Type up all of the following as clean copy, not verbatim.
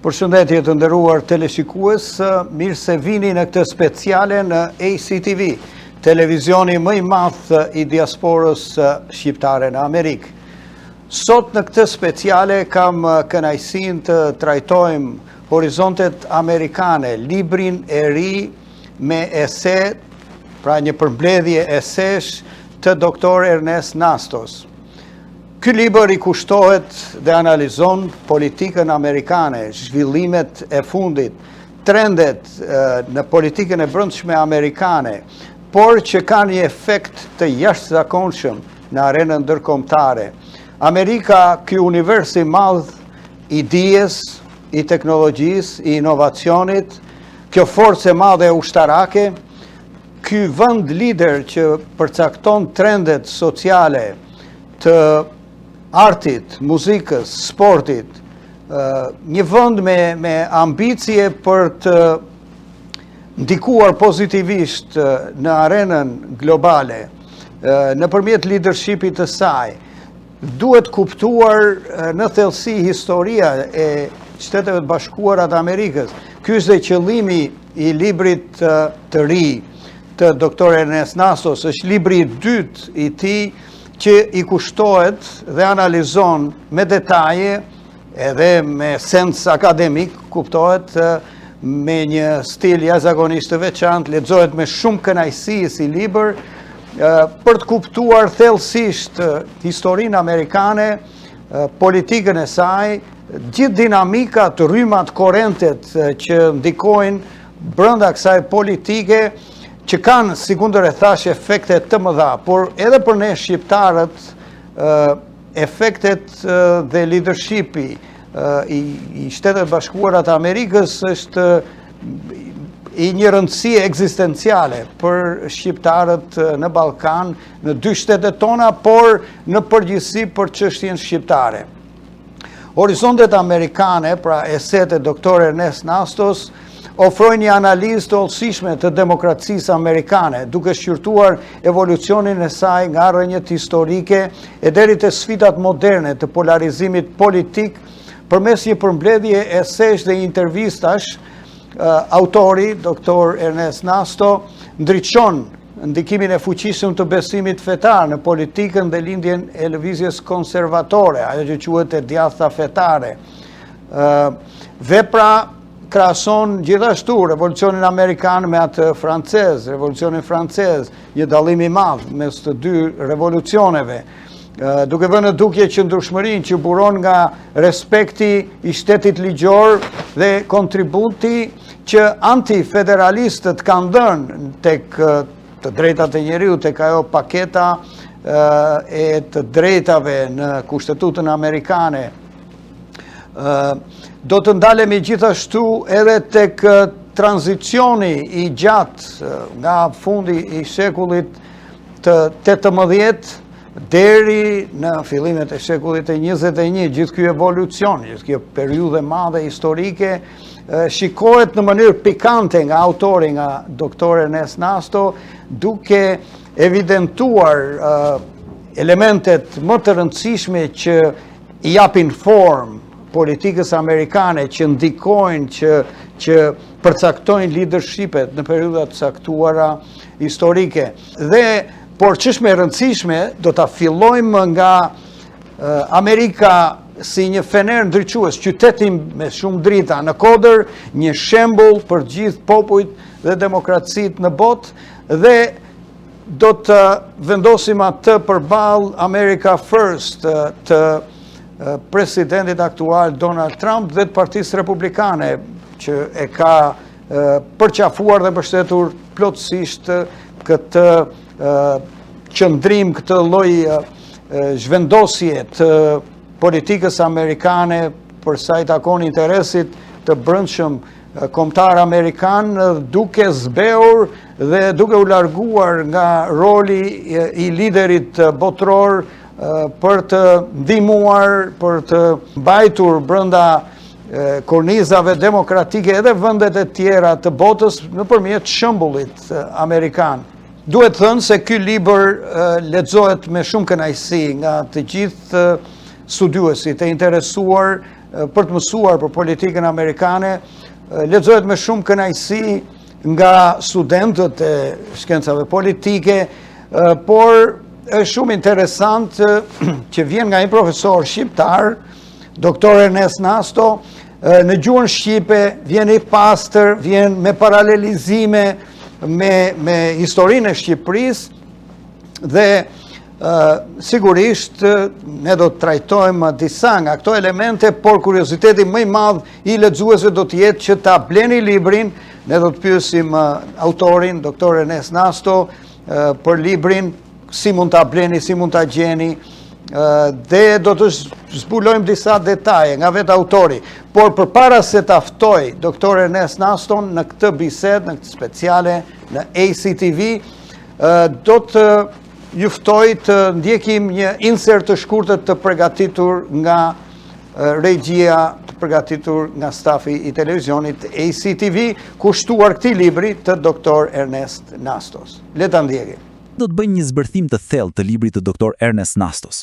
Përshëndetje të nderuar teleshikues, mirë se vini në këtë speciale në ACTV, televizioni më i madh i diasporës shqiptare në Amerikë. Sot në këtë speciale kam kënaqësinë të trajtojmë Horizontet Amerikane, librin e ri me ese, pra një përmbledhje esesh të Dr. Ernest Nastos. Ky libër i kushtohet dhe analizon politikën amerikane, zhvillimet e fundit, trendet në politikën e brendshme amerikane, por që kanë një efekt të jashtëzakonshëm në arenën ndërkombëtare. Amerika, ky univers i madh i dijes, i teknologjisë, i inovacionit, kjo forcë e madhe ushtarake, ky vend lider që përcakton trendet sociale të artit, muzikës, sportit, një vend me ambicie për të ndikuar pozitivisht në arenën globale, nëpërmjet leadershipit të saj. Duhet kuptuar në thellësi historia e Shteteve të Bashkuara të Amerikës. Ky është dhe qëllimi i librit të ri të Dr. Ernest Nastos, është libri i dytë i tij që i kushtohet dhe analizon me detaje edhe me sens akademik, kuptohet me një stil jashtëzakonisht të veçantë, lexohet me shumë kënaqësi si libër për të kuptuar thellësisht historinë amerikane, politikën e saj, gjithë dinamikat, rrymat, korrentet që ndikojnë brenda kësaj politike, që kanë, si kundër e thash, efekte të mëdha, por edhe për ne shqiptarët, efektet dhe leadershipi i Shtetet Bashkuara të Amerikës është i një rëndësie ekzistenciale për shqiptarët në Ballkan, në dy shtetet tona, por në përgjithësi për çështjen shqiptare. Horizontet Amerikane, pra eset e Dr. Ernest Nastos, ofrojnë një analizë të hollësishme të demokracisë amerikane, duke shqyrtuar evolucionin e saj nga rrënjët historike e deri te sfidat moderne të polarizimit politik, përmes një përmbledhje esesh dhe intervistash. Autori, Dr. Ernest Nastos, ndriçon ndikimin e fuqishëm të besimit fetar në politikën dhe lindjen e lëvizjes konservatore, ajo që quhet e djathta fetare. Vepra krahason gjithashtu revolucionin amerikan me atë francez, revolucionin francez, një dallim i madh mes të dy revolucioneve, duke vënë në dukje qëndrueshmërinë që buron nga respekti i shtetit ligjor dhe kontributi që antifederalistët kanë dhënë tek të drejtat e njeriut, tek ajo paketa e të drejtave në Kushtetutën amerikane. Do të ndalemi gjithashtu edhe tek tranzicioni i gjatë nga fundi i shekullit të 18 deri në fillimet e shekullit e 21, gjithë ky evolucion, gjithë kjo periudhë e madhe historike, shikohet në mënyrë pikante nga autori, nga Dr. Ernest Nastos, duke evidentuar elementet më të rëndësishme që i japin formë politikës amerikane, që ndikojnë, që përcaktojnë leadershipet në periudha të caktuara historike. Por çështja e rëndësishme do ta fillojmë nga Amerika si një fener ndriçues, qyteti me shumë drita në kodër, një shembull për gjithë popujt dhe demokracitë në botë, dhe do të vendosim atë përballë America First të presidentit aktual Donald Trump dhe të Partisë Republikane, që e ka përqafuar dhe mbështetur plotësisht këtë qëndrim, këtë lloj zhvendosje të politikës amerikane për sa i takon interesit të brendshëm kombëtar amerikan, duke zbehur dhe duke u larguar nga roli i liderit botror për të ndihmuar, për të mbajtur brenda kornizave demokratike edhe vendet e tjera të botës nëpërmjet shembullit amerikan. Duhet thënë se ky libër lexohet me shumë kënaqësi nga të gjithë studiuesit e interesuar për të mësuar për politikën amerikane, lexohet me shumë kënaqësi nga studentët e shkencave politike, por është shumë interesant që vjen nga një profesor shqiptar, doktor Ernest Nasto, në gjuhën shqipe, vjen i pastër, vjen me paralelizime me historinë e Shqipërisë dhe sigurisht ne do të trajtojmë disa nga këto elemente, por kurioziteti më i madh i lexuesve do të jetë që ta bleni librin. Ne do të pyesim autorin, doktor Ernest Nasto, për librin, si mund ta bleni, si mund ta gjeni, dhe do të zbulojmë disa detaje nga vetë autori. Por përpara se ta ftoj doktor Ernest Naston në këtë bisedë, në këtë speciale në ACTV, do të ju ftoj të ndjekim një insert të shkurtër të përgatitur nga regjia, të përgatitur nga stafi i televizionit ACTV, kushtuar këtij libri të doktor Ernest Nastos. Le ta ndjekim. Do të bëjmë një zbërthim të thellë të librit të doktor Ernest Nastos.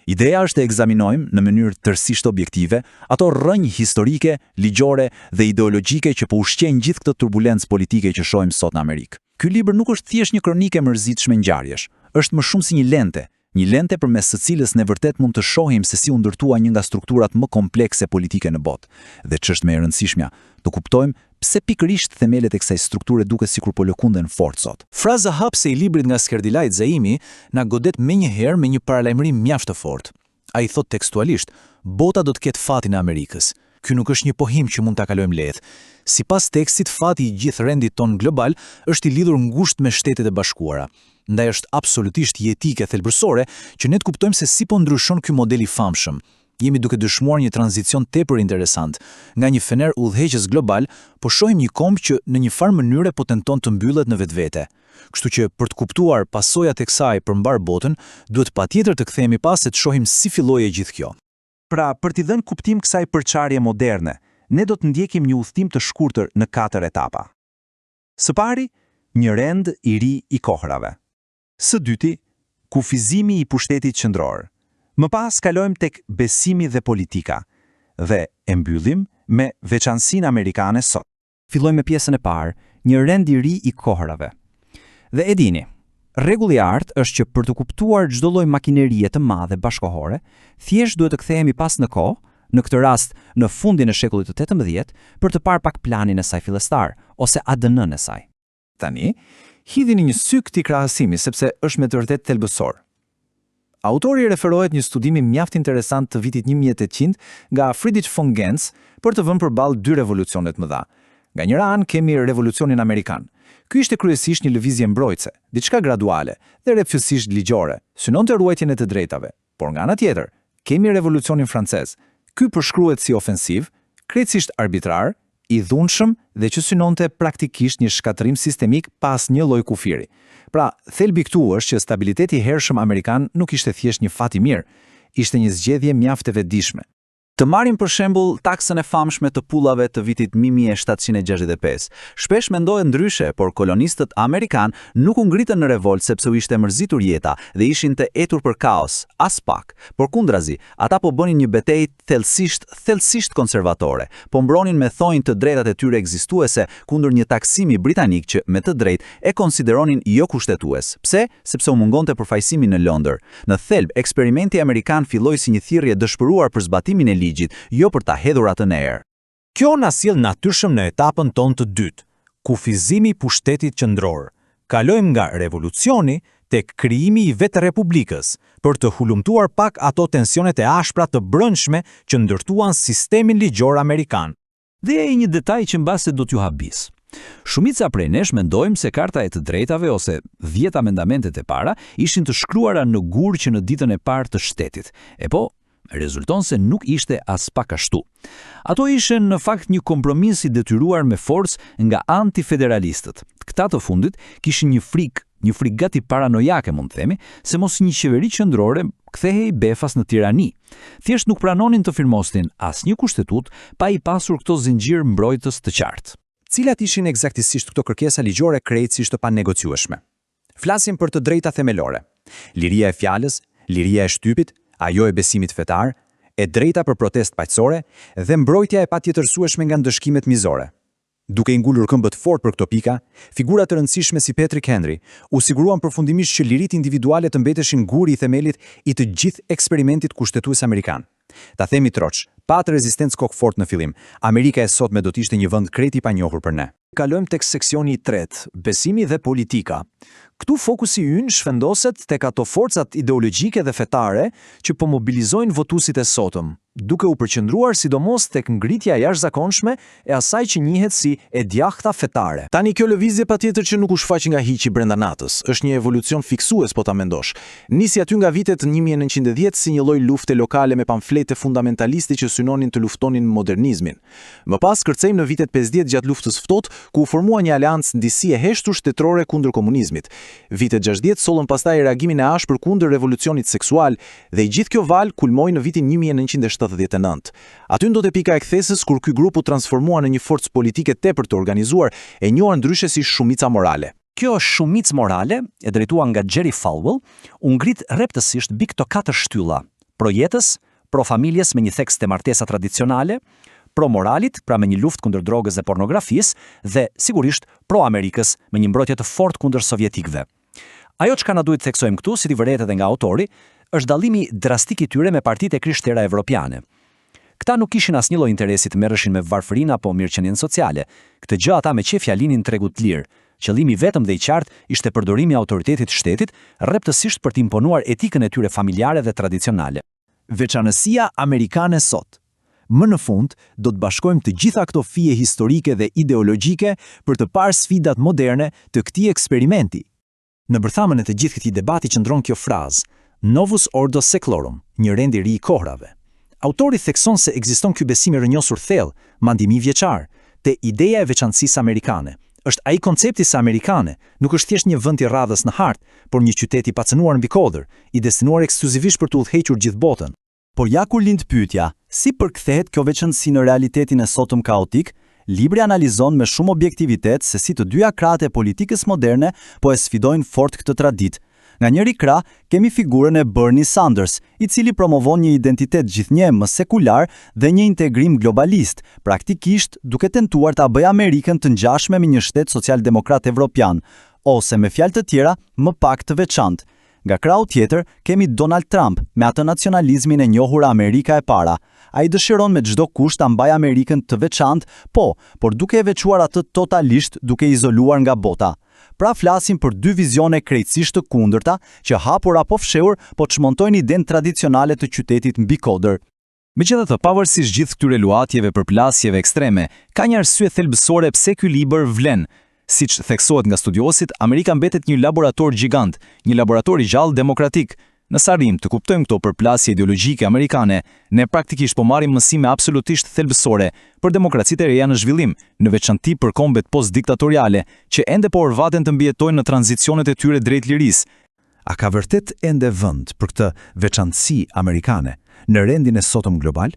Ideja është të ekzaminojmë në mënyrë tërësisht objektive ato rrënjë historike, ligjore dhe ideologjike që po ushqejnë gjithë këtë turbulencë politike që shohim sot në Amerikë. Ky libër nuk është thjesht një kronike mërzitshme ngjarjesh, është më shumë si një lente përmes së cilës ne vërtet mund të shohim se si u ndërtua një nga strukturat më komplekse politike në botë. Dhe ç'është më e rëndësishmja, të kuptojmë pse pikërisht themelet e kësaj strukture duket sikur po lëkunden fort sot. Fraza hapse i librit nga Skerdilaj Zaimi na godet menjëherë me një paralajmërim mjaft të fortë. Ai thot tekstualisht, bota do të ketë fatin e Amerikës. Ky nuk është një pohim që mund ta kalojmë lehtë. Sipas tekstit, fati i gjithë rendit ton global është i lidhur ngushtë me Shtetet e Bashkuara. Ndaj është absolutisht jetike thelbësore që ne të kuptojmë se si po ndryshon ky model i famshëm. Jemi duke dëshmuar një tranzicion tepër interesant. Nga një fener udhëheqës global, po shohim një komb që në një farë mënyre po tenton të mbyllet në vetvete. Kështu që për të kuptuar pasojat e kësaj përmbar botën, duhet patjetër të kthehemi pas se të shohim si filloi e gjithë kjo. Pra, për t'i dhënë kuptim kësaj përçarje moderne, ne do të ndjekim një udhtim të shkurtër në 4 etapa. Së pari, një rend i ri i kohërave. Së dyti, kufizimi i pushtetit qendror. Më pas kalojmë tek besimi dhe politika, dhe e mbyllim me veçansinë amerikane sot. Fillojmë me pjesën e parë, një rend i ri i kohërave. Dhe e dini, rregulli i artë është që për të kuptuar çdo lloj makinerie të madhe bashkohore, thjesht duhet të kthehemi pas në kohë, në këtë rast në fundin e shekullit të 18, për të parë pak planin e saj fillestar ose ADN-n e saj. Tani, hidhini një sy këtij krahasimi sepse është me të vërtetë thelbësor. Autori referohet një studimi mjaft interesant të vitit 1800 nga Friedrich von Gentz për të vënë përballë 2 revolucione të mëdha. Nga njëra anë kemi revolucionin amerikan. Ky ishte kryesisht një lëvizje mbrojtëse, diçka graduale dhe rreptësisht ligjore, synonte ruajtjen e të drejtave. Por nga ana tjetër, kemi revolucionin francez. Ky përshkruhet si ofensiv, krejtësisht arbitrar, i dhunshëm dhe që synonte praktikisht një shkatërim sistemik pas një lloj kufiri. Pra, thelbi këtu është që stabiliteti i hershëm amerikan nuk ishte thjesht një fat i mirë, ishte një zgjedhje mjaft e vetëdijshme. Të marrim për shembull taksën e famshme të pullave të vitit 1765. Shpesh mendohet ndryshe, por kolonistët amerikan nuk u ngritën në revolt sepse u ishte mërzitur jeta dhe ishin të etur për kaos, as pak. Por kundrazi, ata po bënin një betejë thellësisht konservatore, po mbronin me thonjë të drejtat e tyre ekzistuese kundër një taksimi britanik që me të drejtë e konsideronin jo kushtetues. Pse? Sepse u mungonte përfaqësimi në Londër. Në thelb, eksperimenti amerikan filloi si një thirrje dëshpëruar për zbatimin e ligjit, jo për ta hedhur atë në erë. Kjo na sjell natyrshëm në etapën tonë të dytë, kufizimi i pushtetit qendror. Kalojmë nga revolucioni tek krijimi i vetë republikës, për të hulumtuar pak ato tensionet e ashpra të brendshme që ndërtuan sistemin ligjor amerikan. Dhe e një detaj që mbase do t'ju habis. Shumica prej nesh mendojmë se Karta e të Drejtave ose 10 amendamentet e para ishin të shkruara në gur që në ditën e parë të shtetit. E po, rezulton se nuk ishte as pak ashtu. Ato ishin në fakt një kompromis i detyruar me forcë nga antifederalistët. Këta të fundit kishin një frikë gati paranojake mund të themi, se mos një qeveri qendrore kthehej befas në tirani. Thjesht nuk pranonin të firmosnin asnjë kushtetut pa i pasur këto zinxhir mbrojtës të qartë. Cilat ishin eksaktësisht këto kërkesa ligjore krejtësisht të panegociueshme? Flasim për të drejta themelore. Liria e fjalës, liria e shtypit, ajo e besimit fetar, e drejta për protestë paqësore dhe mbrojtja e patjetërsueshme nga ndëshkimet mizore. Duke i ngulur këmbët fort për këto pika, figura të rëndësishme si Patrick Henry u siguruan përfundimisht që liritë individuale të mbeteshin guri i themelit i të gjithë eksperimentit kushtetues amerikan. Ta themi troç, pa të rezistencë kokë fort në fillim, Amerika e sotme do të ishte një vend krejt i panjohur për ne. Kalojmë tek seksioni i tretë, besimi dhe politika. Këtu fokusi ynë shvendoset tek ato forcat ideologjike dhe fetare që po mobilizojnë votuesit e sotëm, duke u përqendruar sidomos tek ngritja e jashtëzakonshme e asaj që njihet si e djathta fetare. Tani kjo lëvizje patjetër që nuk u shfaq nga hiqi brenda natës, është një evolucion fiksues po ta mendosh. Nisi aty nga vitet 1910 si një lloj lufte lokale me pamflete fundamentaliste që synonin të luftonin modernizmin. Më pas kërcejmë në vitet 50 gjatë luftës ftohtë, ku u formua një aleancë ndisi e heshtur shtetërore kundër komunizmit. Vitet 60 sollën pastaj reagimin e ashpër kundër revolucionit seksual dhe i gjithë kjo val kulmoi në vitin 1979. Aty ndodhe pika e kthesës kur ky grup u transformua në një forcë politike tepër të organizuar e njohur ndryshe si shumica morale. Kjo shumicë morale, e drejtuar nga Jerry Falwell, u ngrit rreptësisht mbi këto 4 shtylla: pro jetës, pro familjes me një theks të martesa tradicionale, pro moralit, pra me një luftë kundër drogës dhe pornografisë, dhe sigurisht pro Amerikës me një mbrojtje të fortë kundër sovjetikëve. Ajo çka na duhet të theksojmë këtu, si i vëret edhe nga autori, është dallimi drastik i tyre me partitë e krishtera evropiane. Këta nuk kishin asnjë lloj interesi të merreshin me varfërinë apo mirëqenien sociale. Këtë gjë ata me qef ja linin tregut të lirë. Qëllimi vetëm dhe i qartë ishte përdorimi i autoritetit të shtetit, rreptësisht për të imponuar etikën e tyre familjare dhe tradicionale. Veçanësia amerikane sot. Më në fund, do të bashkojmë të gjitha këto fije historike dhe ideologjike për të parë sfidat moderne të këtij eksperimenti. Në bërthamën e të gjithë këtij debati qëndron kjo frazë: Novus Ordo Seclorum, një rend i ri i kohrave. Autori thekson se ekziston ky besim i rrënjosur thellë, madje mijëvjeçar, te ideja e veçanësisë amerikane. Është ai koncepti se amerikane nuk është thjesht një vend i radhës në hartë, por një qytet i pacënuar mbi kodër, i destinuar ekskluzivisht për të udhëhequr gjithë botën. Por ja kur lind pyetja, si përkthehet kjo veçanësi në realitetin e sotëm kaotik, libri analizon me shumë objektivitet se si të dyja krahët e politikës moderne po e sfidojnë fort këtë traditë. Nga njëri krah kemi figurën e Bernie Sanders, i cili promovon një identitet gjithnjë më sekular dhe një integrim globalist, praktikisht duke tentuar ta bëjë Amerikën të ngjashme me një shtet social-demokrat evropian, ose me fjalë të tjera, më pak të veçantë. Nga krahu tjetër kemi Donald Trump me atë nacionalizmin e njohur Amerika e para. Ai dëshiron me çdo kusht ta mbajë Amerikën të veçantë, por duke e veçuar atë totalisht, duke izoluar nga bota. Pra flasim për dy vizione krejtësisht të kundërta që hapur apo fshehur po çmontojnë idenë tradicionale të qytetit mbi kodër. Megjithatë, pavarësisht gjithë këtyre luatjeve për plasjeve ekstreme, ka një arsye thelbësore pse ky libër vlen. Siç theksohet nga studiosit, Amerika mbetet një laborator gjigant, një laborator i gjallë demokratik. Nëse arrim të kuptojmë këto përplasje ideologjike amerikane, ne praktikisht po marrim mësime absolutisht thelbësore për demokracitë e reja në zhvillim, në veçanti për kombet post-diktatoriale, që ende po orvaten të mbijetojnë në tranzicionet e tyre drejt lirisë. A ka vërtet ende vend për këtë veçantësi amerikane në rendin e sotëm global?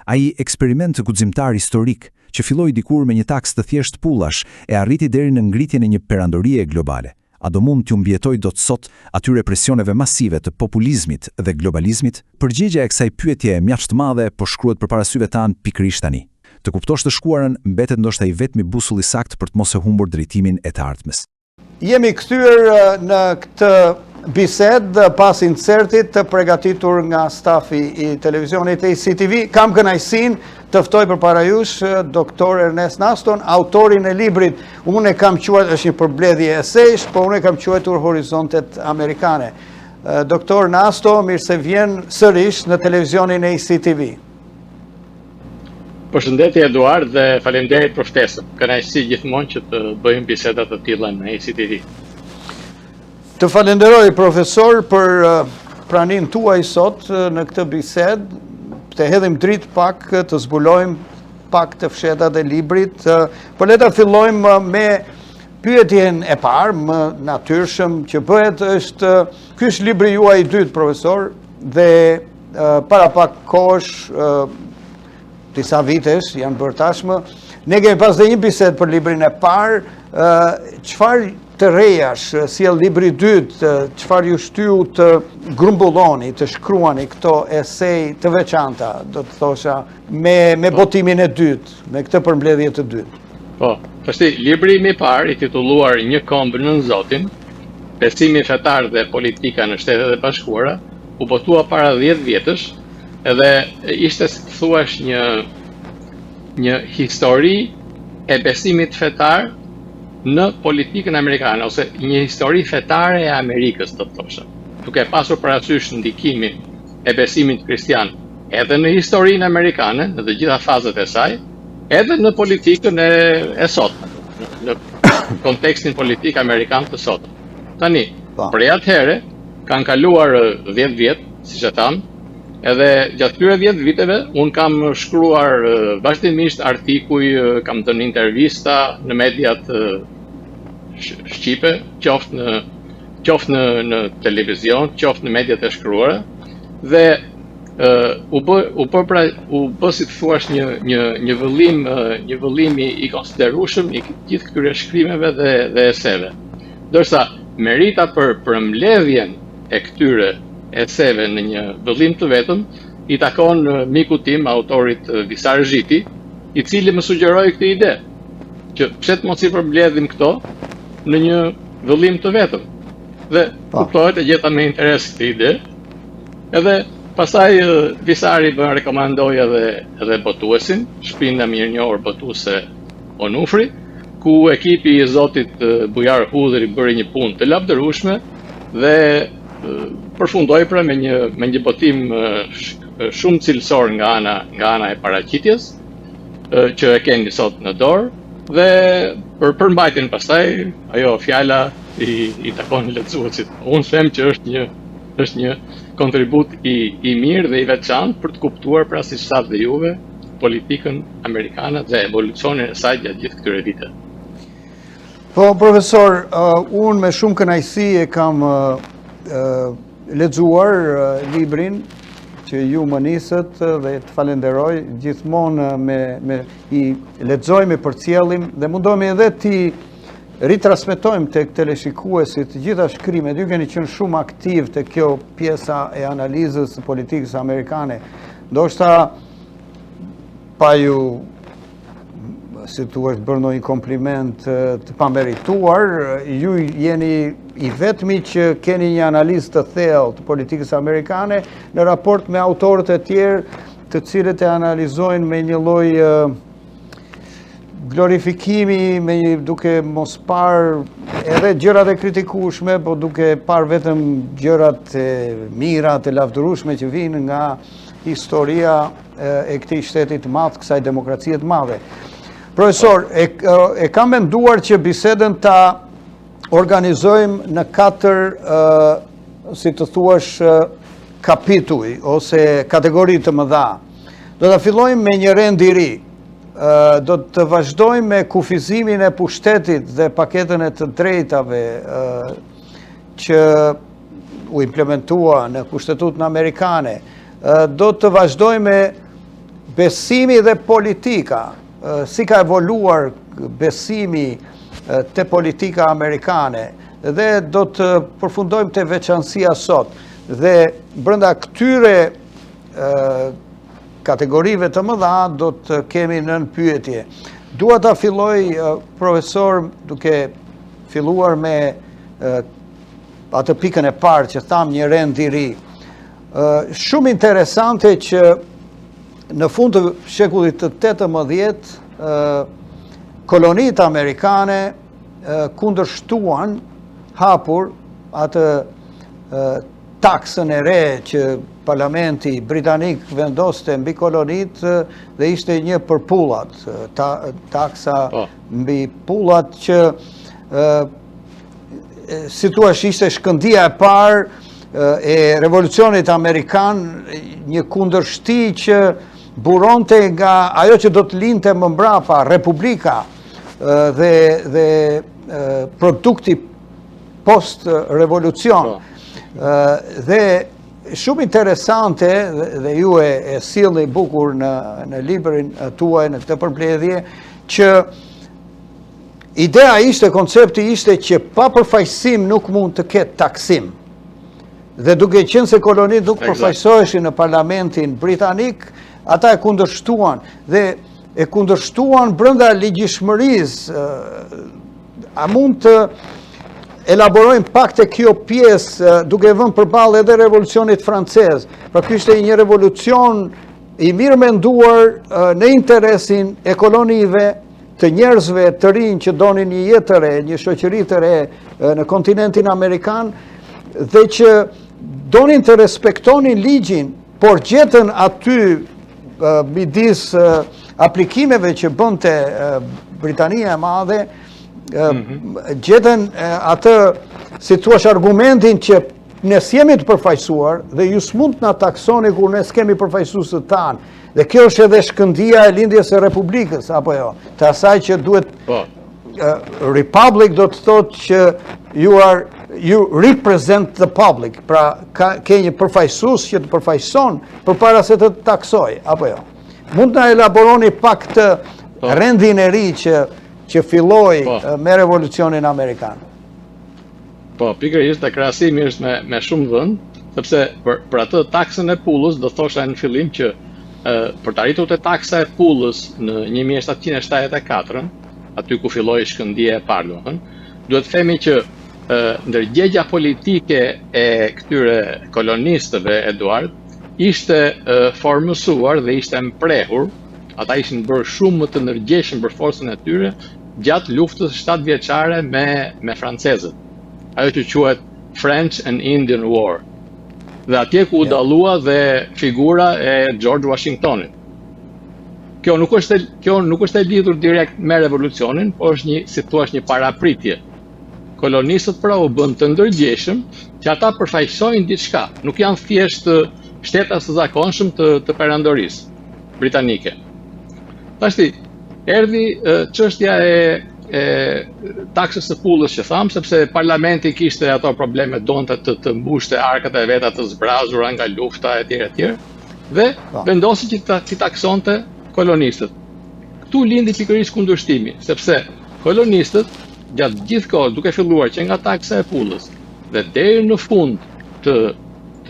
Ai eksperiment guximtar historik që filloi dikur me një taks të thjesht pullash e arriti deri në ngritjen e një perandorie globale. A do mund t'ju mbjetoj dot sot atyre presioneve masive të populizmit dhe globalizmit? Përgjigjja e kësaj pyetje e mjaft madhe po shkruhet përpara syve tan pikërisht tani. Të kuptosh të shkuarën mbetet ndoshta i vetmi busull i saktë për të mos e humbur drejtimin e të ardhmes. Jemi kthyer në këtë bisedë pas insertit të përgatitur nga stafi i televizionit ACTV. Kam kënaqësinë të ftoj përpara jush doktor Ernest Naston, autorin e librit. Unë e kam quajtur, është një përbledhje esejsh, por unë e kam quajtur Horizontet Amerikane. Doktor Nasto, mirë se vjen sërish në televizionin ACTV. Përshëndetje Eduard dhe faleminderit për ftesën. Kënaqësi gjithmonë që të bëjmë biseda të tilla në ACTV. Të falenderoj profesor për praninë tuaj sot në këtë bisedë. Të hedhim dritë pak, të zbulojmë pak të fshetat e librit, por le ta fillojmë me pyetjen e parë, më natyrshëm që bëhet ky është libri juaj i dytë, profesor, dhe para pak kohësh, disa vitesh janë bërë tashmë, ne kemi pas dhe një bisedë për librin e parë. Çfarë të rejash, sjell libri dytë, çfarë ju shtyu të grumbulloni, të shkruani këto esej të veçanta, do të thosha, me botimin e dytë, me këtë përmbledhje të dytë. Po, pashti, libri im i parë, i titulluar Një këmbë nën Zotin, besimi fetar dhe politika në Shtetet e Bashkuara, u botua para 10 vjetësh, edhe ishte, si të thuash, një histori e besimit fetar në politikën amerikane, ose një histori fetare e Amerikës, të thosha, duke pasur parasysh ndikimin e besimit kristian edhe në historinë amerikane, në të gjitha fazet e saj, edhe në politikën e sotme, në kontekstin politik amerikan të sotme. Tani, prej atëhere, kanë kaluar 10 vjetë, siç e tham, edhe gjatë këtyre 10 viteve, unë kam shkruar vazhdimisht artikuj, kam dhënë intervista në mediat shqipe, qoftë në televizion, qoftë në mediat e shkruara, dhe u bë si të thuash një vëllim i konsiderueshëm i gjithë këtyre shkrimeve dhe eseve. Ndërsa merita për përmbledhjen e këtyre eseve në një vëllim të vetëm i takon miku tim, autorit Visar Zhiti, i cili më sugjeroi këtë ide, që pse të mos i përmbledhim këto në një vëllim të vetëm. Dhe kuptohet e gjeta me interes këtë ide, edhe pastaj Visari më rekomandoi edhe botuesin, shpinda mirënjohur botuese Onufri, ku ekipi i zotit Bujar Hudhri bëri një punë të lavdërueshme dhe përfundoi pra me një botim shumë cilësor nga ana e paraqitjes, që e keni sot në dorë, dhe për përmbajtjen pastaj ajo fjala i takon lexuesit. Unë them që është një kontribut i mirë dhe i veçantë për të kuptuar pra siç thatë dhe juve politikën amerikane dhe evolucionin e saj gjatë gjithë këtyre viteve. Po, profesor, unë me shumë kënaqësi e kam lexuar librin që ju më nisët dhe të falenderoj, gjithmonë i lexojmë, përcjellim dhe mundohemi edhe ti ritransmetojmë tek teleshikuesit gjitha shkrimet. Ju keni qenë shumë aktiv te kjo pjesa e analizës së politikës amerikane. Ndoshta pa ju si tu është bërë një kompliment të pamerituar, ju jeni i vetmi që keni një analizë të thellë të politikës amerikane në raport me autorët e tjerë të cilët e analizojnë me një lloj glorifikimi, duke mos parë edhe gjërat e kritikueshme, po duke parë vetëm gjërat e mira, të lavdërueshme që vijnë nga historia e këtij shteti të madh, kësaj demokracie të madhe. Profesor, e kam menduar që bisedën ta organizojmë në 4, si të thuash, kapituj, ose kategori të mëdha. Do të fillojmë me një rend i ri. Do të vazhdojmë me kufizimin e pushtetit dhe paketën e të drejtave që u implementua në Kushtetutën Amerikane. Do të vazhdojmë me besimi dhe politika, si ka evoluar besimi te politika amerikane, dhe do të përfundojmë te veçanësia sot. Dhe brenda këtyre kategorive të mëdha do të kemi nën pyetje. Dua ta filloj, profesor, duke filluar me atë pikën e parë që tham, një rend i ri. Shumë interesante që në fund të shekullit të 18, kolonitë amerikane kundërshtuan hapur atë taksën e re që parlamenti britanik vendoste mbi kolonitë dhe ishte një për pullat, taksa mbi pullat që si thua ishte shkëndia e parë e revolucionit amerikan, një kundërshti që buronte nga ajo që do të linte më mbrapa, Republika dhe produkti post-revolucion. Dhe shumë interesante, dhe ju e sjellni bukur në librin tuaj në këtë përmbledhje, që idea ishte, koncepti ishte që pa përfaqësim nuk mund të ketë taksim. Dhe duke qenë se kolonitë nuk përfaqësoheshin në parlamentin britanik, ata e kundërshtuan dhe e kundërshtuan brenda ligjshmërisë. A mund të elaborojmë pak të kjo pjesë duke vënë përballë edhe revolucionit francez. Pra ky ishte një revolucion i mirë menduar në interesin e kolonive, të njerëzve të rinj që donin një jetë të re, një shoqëri të re në kontinentin amerikan dhe që donin të respektonin ligjin, por gjetën aty midis aplikimeve që bënte Britania e Madhe, gjetën atë, si thua, argumentin që ne s'jemi të përfaqësuar dhe ju s'mund na taksoni kur ne s'kemi përfaqësuesët tanë. Dhe kjo është edhe shkëndija e lindjes së Republikës, apo jo? Të asaj që duhet Republic do të thotë që you represent the public, pra ke një përfaqësues që të përfaqëson përpara se të taksoj, apo jo? Mund të elaboroni pak të rendin e ri që filloi me revolucionin amerikan. Po, pikërisht të krahasimi është me shumë vend, sepse për atë taksën e pullës do thosha në fillim që për të arritur te taksa e pullës në 1774, aty ku filloi shkëndija e parë, duhet të themi që ndërgjegja politike e këtyre kolonistëve Eduard ishte formësuar dhe ishte mprehur, ata ishin bërë shumë më të ndërgjegjshëm për forcën e tyre gjatë luftës 7 vjeçare me francezët. Ajo që quhet French and Indian War. Dhe atje ku u dallua dhe figura e George Washingtonit. Kjo nuk është e lidhur direkt me revolucionin, por është si thua, një parapritje. Kolonistët pra u bën të ndërgjegjshëm që ata përfaqësojnë diçka, nuk janë thjesht shtetas të zakonshëm të perandorisë britanike. Tashti, erdhi çështja e taksës së pullës që tham, sepse parlamenti kishte ato probleme, donte të mbushte arkat e veta të zbrazura nga lufta etj. Dhe vendosi që t'i taksonte kolonistët. Ktu lindi pikërisht kundërshtimi, sepse kolonistët gjatë gjithë kohës, duke filluar që nga taksa e pullës dhe deri në fund të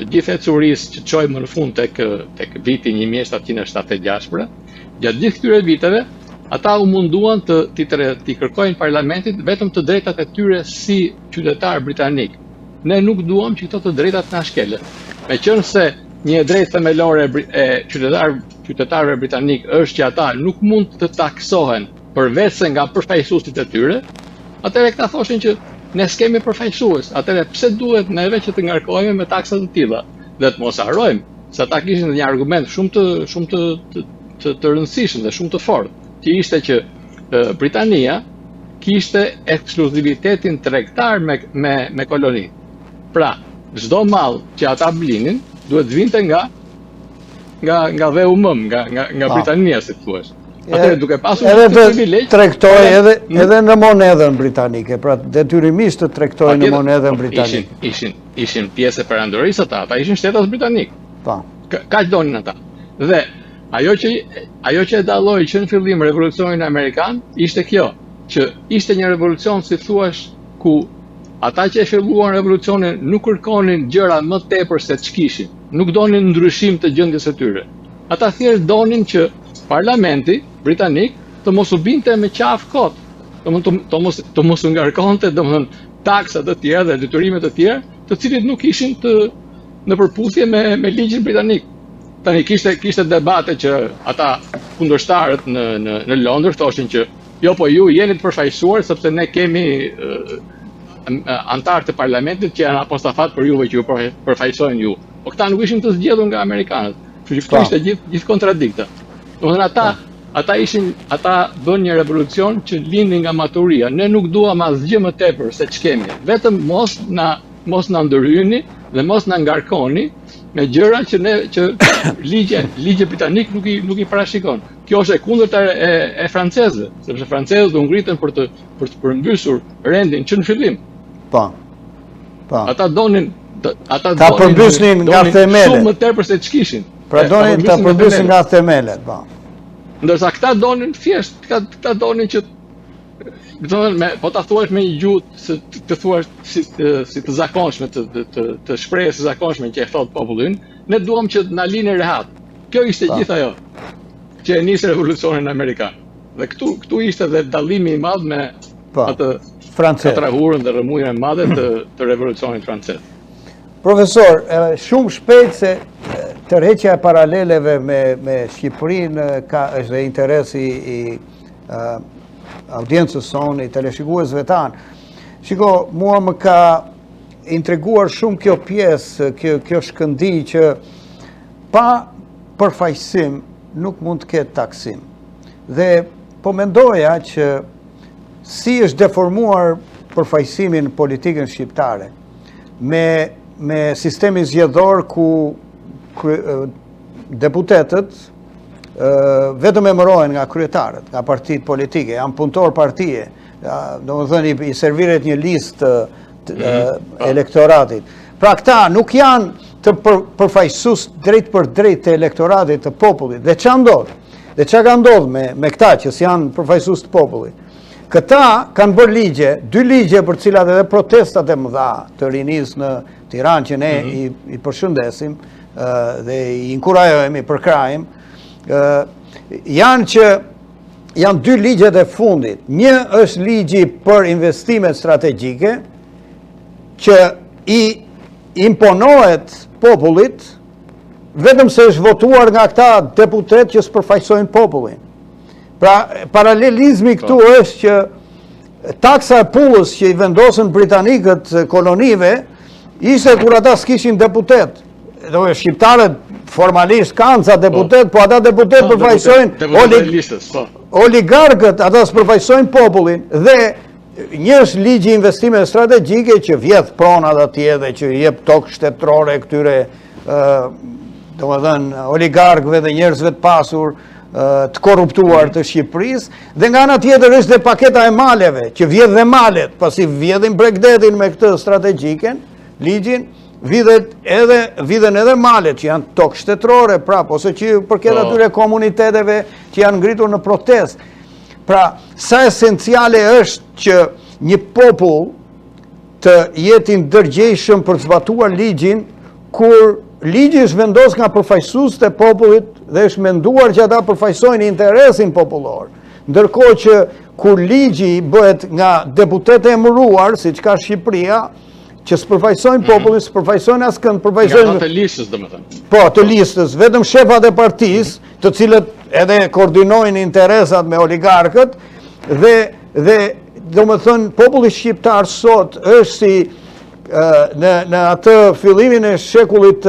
gjithë ecurisë që çoi më në fund tek viti 1776, gjatë gjithë këtyre viteve ata u munduan t'i kërkojnë parlamentit vetëm të drejtat e tyre si qytetar britanik. Ne nuk duam që këto të drejtat na shkelen. Meqenëse një drejtë themelore e qytetarëve britanik është që ata nuk mund të taksohen përveç se nga përfaqësuesit e tyre, atëherë këta thoshin që ne s'kemi përfaqësues, atëherë pse duhet neve që të ngarkohemi me taksa të tilla? Dhe të mos harrojmë se ata kishin një argument shumë të rëndësishëm dhe shumë të fortë, që ishte që Britania kishte ekskluzivitetin tregtar me koloni. Pra, çdo mall që ata blinin duhet vinte nga VUM, nga Britania, si thua. Atëherë duke pasur këtë privilegj, tregtoi edhe në monedhën britanike, pra detyrimisht të tregtoi në monedhën britanike. Ishin pjesë e perandorisë ata ishin shtetas britanik. Po. Kaq donin ata. Dhe ajo që e dalloi që në fillim revolucionin amerikan ishte kjo, që ishte një revolucion, si thuash, ku ata që e filluan revolucionin nuk kërkonin gjëra më tepër se ç'kishin, nuk donin ndryshim të gjendjes së tyre. Ata thjesht donin që parlamenti britanik të mos u binte me qafë kot, të mos u ngarkonte, domethënë taksa të tjera dhe detyrimet të tjera, të cilit nuk ishin në përputhje me ligjin britanik. Tani kishte debate që ata kundërshtarët në Londër thoshin që jo, po ju jeni të përfaqësuar sepse ne kemi antarë të parlamentit që janë apostafat për juve që ju përfaqësojnë ju. Po këta nuk ishin të zgjedhur nga amerikanët. Kështu që këto ishte gjithë kontradikta. Domethënë ata bën një revolucion që lindi nga maturia. Ne nuk duam asgjë më tepër se ç'kemi. Vetëm mos na ndërhyni dhe mos na ngarkoni me gjëra që ligji britanik nuk i parashikon. Kjo është e kundërta e francezëve, sepse francezët u ngritën për të përmbysur rendin që në fillim. Po. Ata donin ta përmbysnin nga themelet. Shumë më tepër se ç'kishin. Pra donin ta përmbysnin nga themelet, po. Ndërsa këta donin thjesht, këta donin që po ta thuash me një gjuhë të thuash si të zakonshme, të shprehjes së zakonshme që e thot popullin, ne duam që na linë rehat. Kjo ishte gjithë ajo që e nisi revolucionin amerikan. Dhe këtu ishte dhe dallimi i madh me atë katrahurën dhe rrëmujën e madhe të revolucionit francez. Profesor, shumë shpejt se tërheqja e paraleleve me Shqipërinë është dhe interesi i audiencës sonë, i teleshikuesve tanë. Shiko, mua më ka intriguar shumë kjo pjesë, kjo shkëndi që pa përfaqësim nuk mund të ketë taksim. Dhe po mendoja që si është deformuar përfaqësimi në politikën shqiptare me sistemi zgjedhor ku deputetët vetëm emërohen nga kryetarët, nga partitë politike, janë punëtor partije, domethënë i serviret një listë elektoratit. Pra këta nuk janë të përfaqësues drejt për drejt të elektoratit të popullit. Dhe ç'a ndodh? Dhe ç'a ka ndodhur me këta që janë përfaqësues të popullit? Këta kanë bërë ligje, 2 ligje për cilat edhe protestat e mëdha të rinisë në Tiranë që ne i përshëndesim dhe i inkurajojmë, i përkrajmë, janë 2 ligjet e fundit. Një është ligji për investimet strategjike që i imponohet popullit vetëm se është votuar nga këta deputet që s'përfaqësojnë popullin. Pra, paralelizmi këtu është që taksa e pullës që i vendosën britanikët kolonive ishte kur ata s'kishin deputet. Shqiptarët formalisht kanë ca deputet, po ata deputet përfaqësojnë oligarkët, ata s'përfaqësojnë popullin dhe një është ligji investime strategjike që vjedh pronat atje dhe që jep tokë shtetërore këtyre domethënë oligarkëve dhe njerëzve të pasur të korruptuar të Shqipërisë dhe nga ana tjetër është dhe paketa e maleve që vjedh dhe malet, pasi vjedhin Bregdetin me këtë strategjiken, ligjin, vidhen edhe malet që janë tokë shtetërore, ose që përket atyre komuniteteve që janë ngritur në protest. Pra, sa esenciale është që një popull të jetë i ndërgjegjshëm për të zbatuar ligjin, kur ligji është vendos nga përfaqësuesit e popullit dhe është menduar që ata përfaqësojnë interesin popullor. Ndërkohë që kur ligji bëhet nga deputetë e emëruar, siç ka Shqipëria, që s'përfaqësojnë popullin, s'përfaqësojnë askënd, përfaqësojnë nga të listës, domethënë. Po, të listës, vetëm shefat e partisë, të cilët edhe koordinojnë interesat me oligarkët dhe domethënë populli shqiptar sot është si në atë fillimin e shekullit,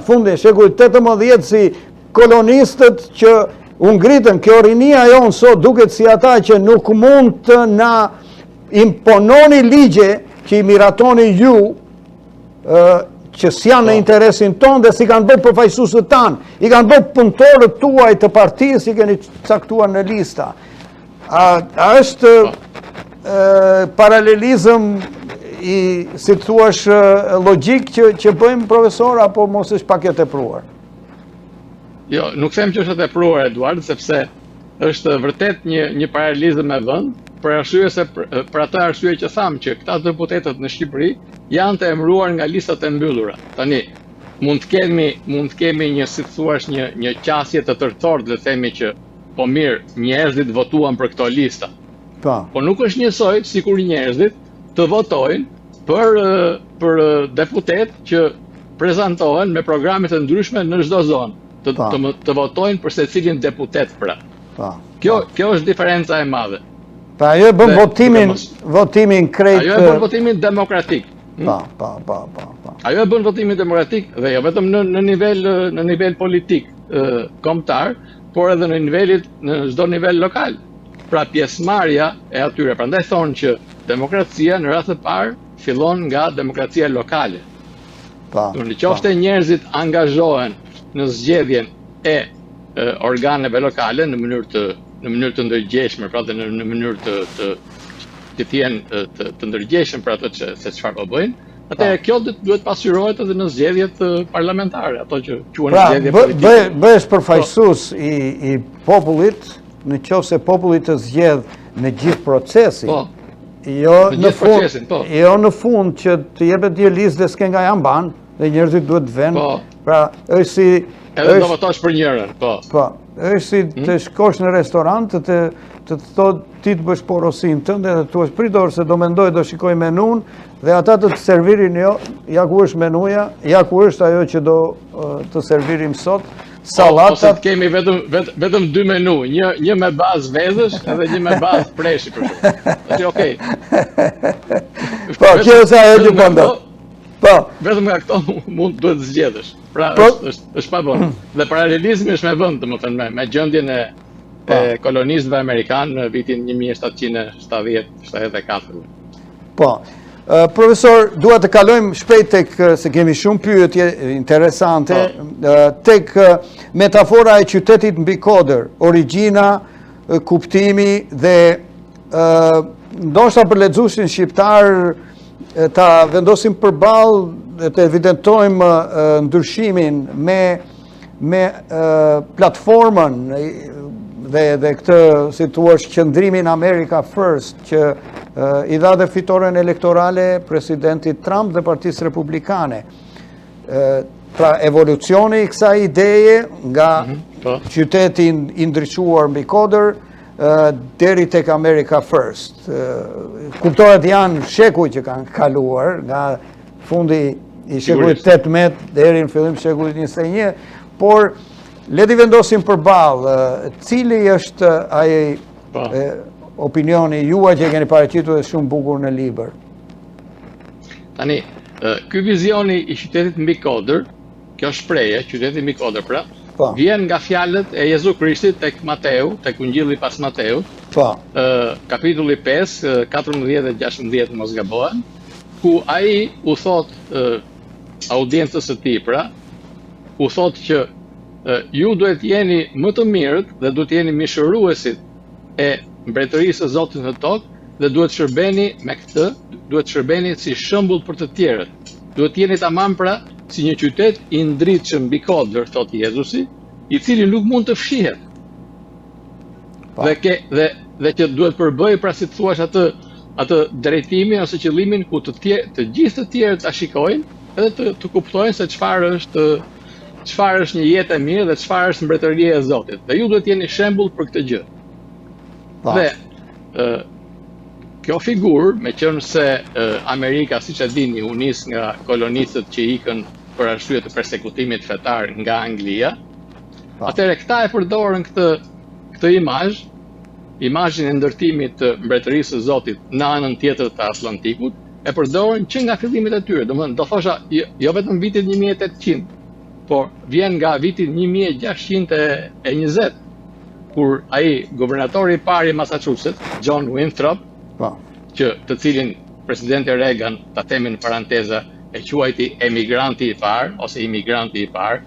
fundin e shekullit 18 si kolonistët që u ngritën. Kjo rinia jonë sot duket si ata që nuk mund të na impononi ligje që i miratoni ju, që s'janë në interesin tonë dhe si kanë bërë përfaqësuesët tanë, i kanë bërë punëtorët tuaj të partisë, i keni caktuar në lista. A është paralelizëm i, si të thuash, logjik që bëjmë, profesor, apo mos është pak e tepruar? Jo, nuk them që është e tepruar, Eduard, sepse është vërtet një paralelizëm e vënd, për atë arsye që thamë që këta deputetët në Shqipëri janë të emëruar nga listat e mbyllura. Tani, mund të kemi një, si të thuash, një qasje të tërthort dhe themi që po mirë, njerëzit votuan për këto lista. Po nuk është njësoj sikur njerëzit të votojnë për deputet që prezantohen me programe të ndryshme në çdo zonë, të votojnë për secilin deputet pra. Kjo është diferenca e madhe. Pa, ajo e bën votimin krejt... Ajo e bën votimin demokratik. Ajo e bën votimin demokratik dhe jo vetëm në nivel politik kombëtar, por edhe në çdo nivel lokal. Pra pjesëmarrja e atyre. Prandaj thonë që demokracia në rast të parë fillon nga demokracia lokale. Në qoftë njerëzit angazhohen në zgjedhjen e organeve lokale në mënyrë të ndërgjegjshme, pra dhe në mënyrë të jenë të ndërgjegjshëm për ato se çfarë po bëjnë, atëherë kjo duhet pasqyrohet edhe në zgjedhjet parlamentare, ato që quhen zgjedhje politike. Bëhesh përfaqësues i popullit, në qoftë se populli të zgjedh në gjithë procesin. Po. Jo Në në gjithë procesin, po. Jo në fund që të jepet një listë dhe s'ke nga janë banë dhe njerëzit duhet të venë. Po. Pra, është si Edhe do votosh për njërën, po. Po, është si të shkosh në restorant, të thot ti të bësh porosin tënde dhe të është pridor se do mendoj do shikoj menun dhe ata të servirin jo, ja ku është menuja, ja ku është ajo që do të servirim sot, Ose salatat. të kemi vetëm 2 menu, një me bazë vezësh edhe një me bazë preshi për shumë. Është okej. Po, kjo është ajo që po ndodh. Po, Vetëm nga këto mund duhet të zgjedhësh. Pra Po. është pa bën. Dhe paralelizmi është me vend, domethënë me gjendjen e kolonistëve amerikanë në vitin 1770-74. po. Profesor, dua të kalojmë shpejt tek, se kemi shumë pyetje interesante, tek metafora e qytetit mbi kodër, origjina, kuptimi dhe ndoshta për lexuesin shqiptar ta vendosim përballë të evidentojmë ndryshimin me platformën dhe këtë, si thua, qëndrimin America First, që i dha dhe fitoren elektorale presidentit Trump dhe Partisë Republikane. Pra, evolucioni i kësaj ideje nga qyteti i ndriçuar mbi kodër deri tek America First. Kuptohet janë shekuj që kanë kaluar, nga fundi i shekullit 18 deri në fillim shekullit 21, por le t'i vendosim përballë cili është ai opinioni juaj që keni paraqitur dhe shumë bukur në libër. Tani, ky vizioni i qytetit mbi kodër, kjo shprehje, qyteti mbi kodër pra, vjen nga fjalët e Jezu Krishtit tek Mateu, tek Ungjilli pas Mateut, kapitulli 5, 14 dhe 16 mos gabohem, ku ai u thot audiencës së tij pra, u thot që ju duhet jeni më të mirët dhe duhet jeni mishëruesit e mbretërisë së Zotit në tokë dhe duhet shërbeni me këtë, duhet shërbeni si shembull për të tjerët. Duhet jeni tamam pra si një qytet i ndritshëm mbi kodër, thot Jezusi, i cili nuk mund të fshihet. Dhe që duhet përbëj pra si të thuash atë drejtimin ose qëllimin ku të gjithë të tjerët ta shikojnë edhe të kuptojnë se çfarë është një jetë e mirë dhe çfarë është mbretëria e Zotit. Dhe ju duhet jeni shembull për këtë gjë. Dhe kjo figurë, me qenë se Amerika, siç e dini, u nis nga kolonistët që ikën për arsye të përsekutimit fetar nga Anglia, atëherë këta e përdorën këtë imazhin e ndërtimit të mbretërisë së Zotit në anën tjetër të Atlantikut, e përdorën që nga fillimet e tyre. Domethënë, do thosha jo vetëm vitin 1800, por vjen nga viti 1620, kur ai guvernatori i parë i Massachusetts, John Winthrop, të cilin presidenti Reagan, ta themi në paranteza, e quajti emigranti i parë ose imigranti i parë,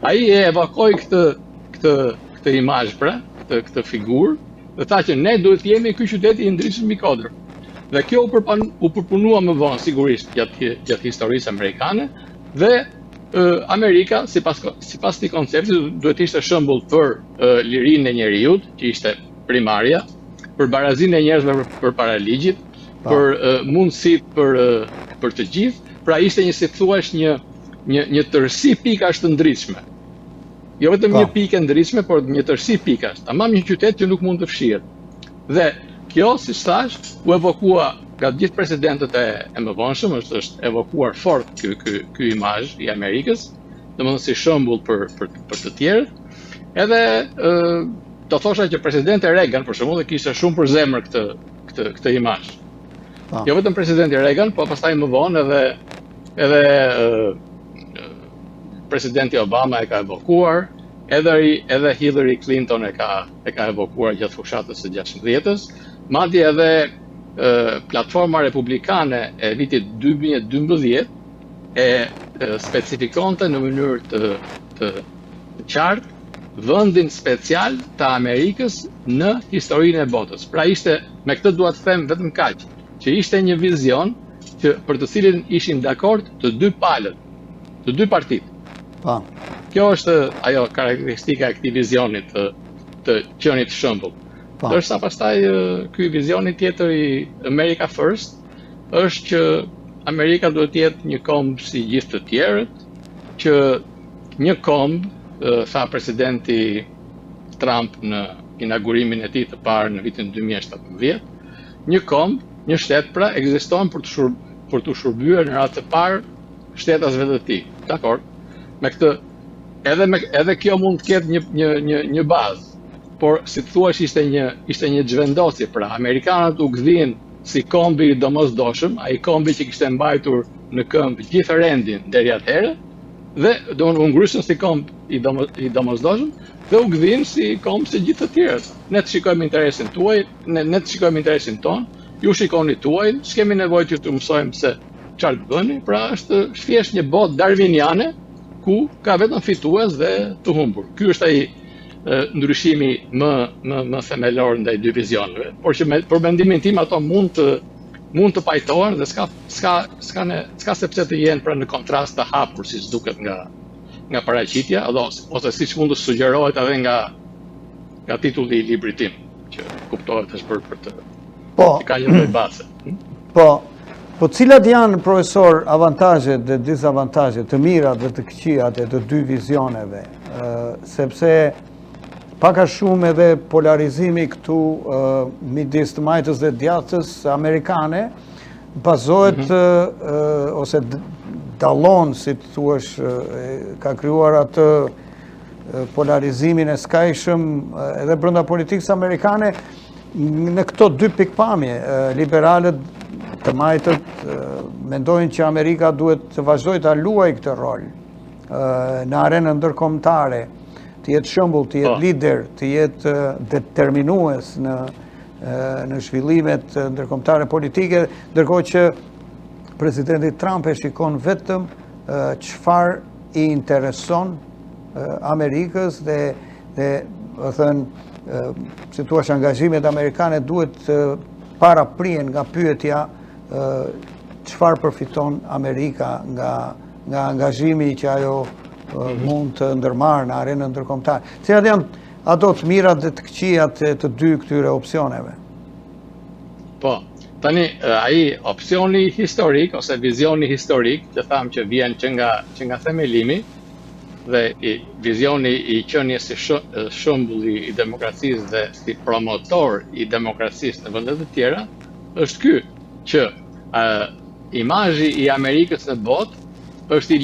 ai e evokoi këtë imazh pra, këtë figurë, dhe tha që ne duhet jemi ky qyteti i ndritshëm mbi kodër. Dhe kjo u përpunua më vonë sigurisht gjatë historisë amerikane dhe Amerika, sipas këtij koncepti, duhet ishte shembull për lirinë e njerëzit, që ishte primarja, për barazinë e njerëzve përpara ligjit, për mundësitë për të gjithë, pra ishte një, si thuash, një tërësi pikash të ndritshme. Jo vetëm një pikë e ndritshme, por një tërësi pikash, tamam një qytet që nuk mund të fshihet. Dhe kjo, siç thash, u evokua nga gjithë presidentët e mëvonshëm, është evokuar fort ky imazh i Amerikës, domethënë si shembull për të tjerët. Edhe do thosha që presidenti Reagan, për shembull, kishte shumë për zemër këtë imazh. Jo vetëm presidenti Reagan, po pastaj më vonë edhe presidenti Obama e ka evokuar, edhe Hillary Clinton e ka evokuar gjatë fushatës së 16-s, madje edhe platforma republikane e vitit 2012 e specifikonte në mënyrë të qartë vendin special të Amerikës në historinë e botës. Pra ishte, me këtë dua të them vetëm kaq, që ishte një vizion që për të cilin ishin dakord të dy palët, të dy partitë. Kjo është ajo karakteristika e këtij vizionit të qenit shembull. Ndërsa pastaj ky vizioni tjetër i America First është që Amerika duhet të jetë një kombë si gjithë të tjerët, që një kombë, tha presidenti Trump në inaugurimin e tij të parë në vitin 2017, një kombë, një shtet pra ekziston për të shërbyer në radhë të parë shtetasve të tij. Dakor? Me këtë edhe kjo mund të ketë një bazë, por si të thuash ishte një zhvendosje, pra amerikanët u gdhin si kombi i domosdoshëm, ai kombi që kishte mbajtur në këmbë gjithë rendin deri atëherë, dhe u ngrysën si komb i domosdoshëm dhe u gdhin si komb si gjithë të tjerët. Ne të shikojmë interesin tuaj, ne të shikojmë interesin ton, ju shikoni tuaj, s'kemi nevojë që të mësojmë se çfarë të bëni, pra është thjesht një botë darwiniane ku ka vetëm fitues dhe të humbur. Ky është ai ndryshimi më themelor ndaj dy vizioneve, por që për mendimin tim ato mund të pajtohen dhe s'ka sepse të jenë pra në kontrast të hapur siç duket nga paraqitja, ose siç mund të sugjerohet edhe nga titulli i librit tim, që kuptohet është bërë për të ka një lloj baze. Po cilat janë, profesor, avantazhet dhe dizavantazhet, të mirat dhe të këqijat e të dy vizioneve, sepse pak a shumë edhe polarizimi këtu midis të majtës dhe djathtës amerikane bazohet ose dallon, si të thuash, ka krijuar atë polarizimin e skajshëm edhe brenda politikës amerikane në këto dy pikpamje. Liberalët të majtët mendojnë që Amerika duhet të vazhdojë ta luajë këtë rol në arenën ndërkombëtare, të jetë shembull, të jetë lider, të jetë determinues në zhvillimet ndërkombëtare politike, ndërkohë që presidenti Trump e shikon vetëm çfarë i intereson Amerikës dhe si thua, angazhimet amerikane duhet paraprien nga pyetja çfarë përfiton Amerika nga angazhimi që ajo mund të ndërmarrë në arenën ndërkombëtare. Cilat janë ato të mirat dhe të këqijat të dy këtyre opsioneve? Po, tani ai opsioni historik ose vizioni historik, që thamë që vjen që nga themelimi, dhe vizioni i qenies si shembulli i demokracisë dhe si promotor i demokracisë në vende të tjera, është ky që imazhi i Amerikës në botë është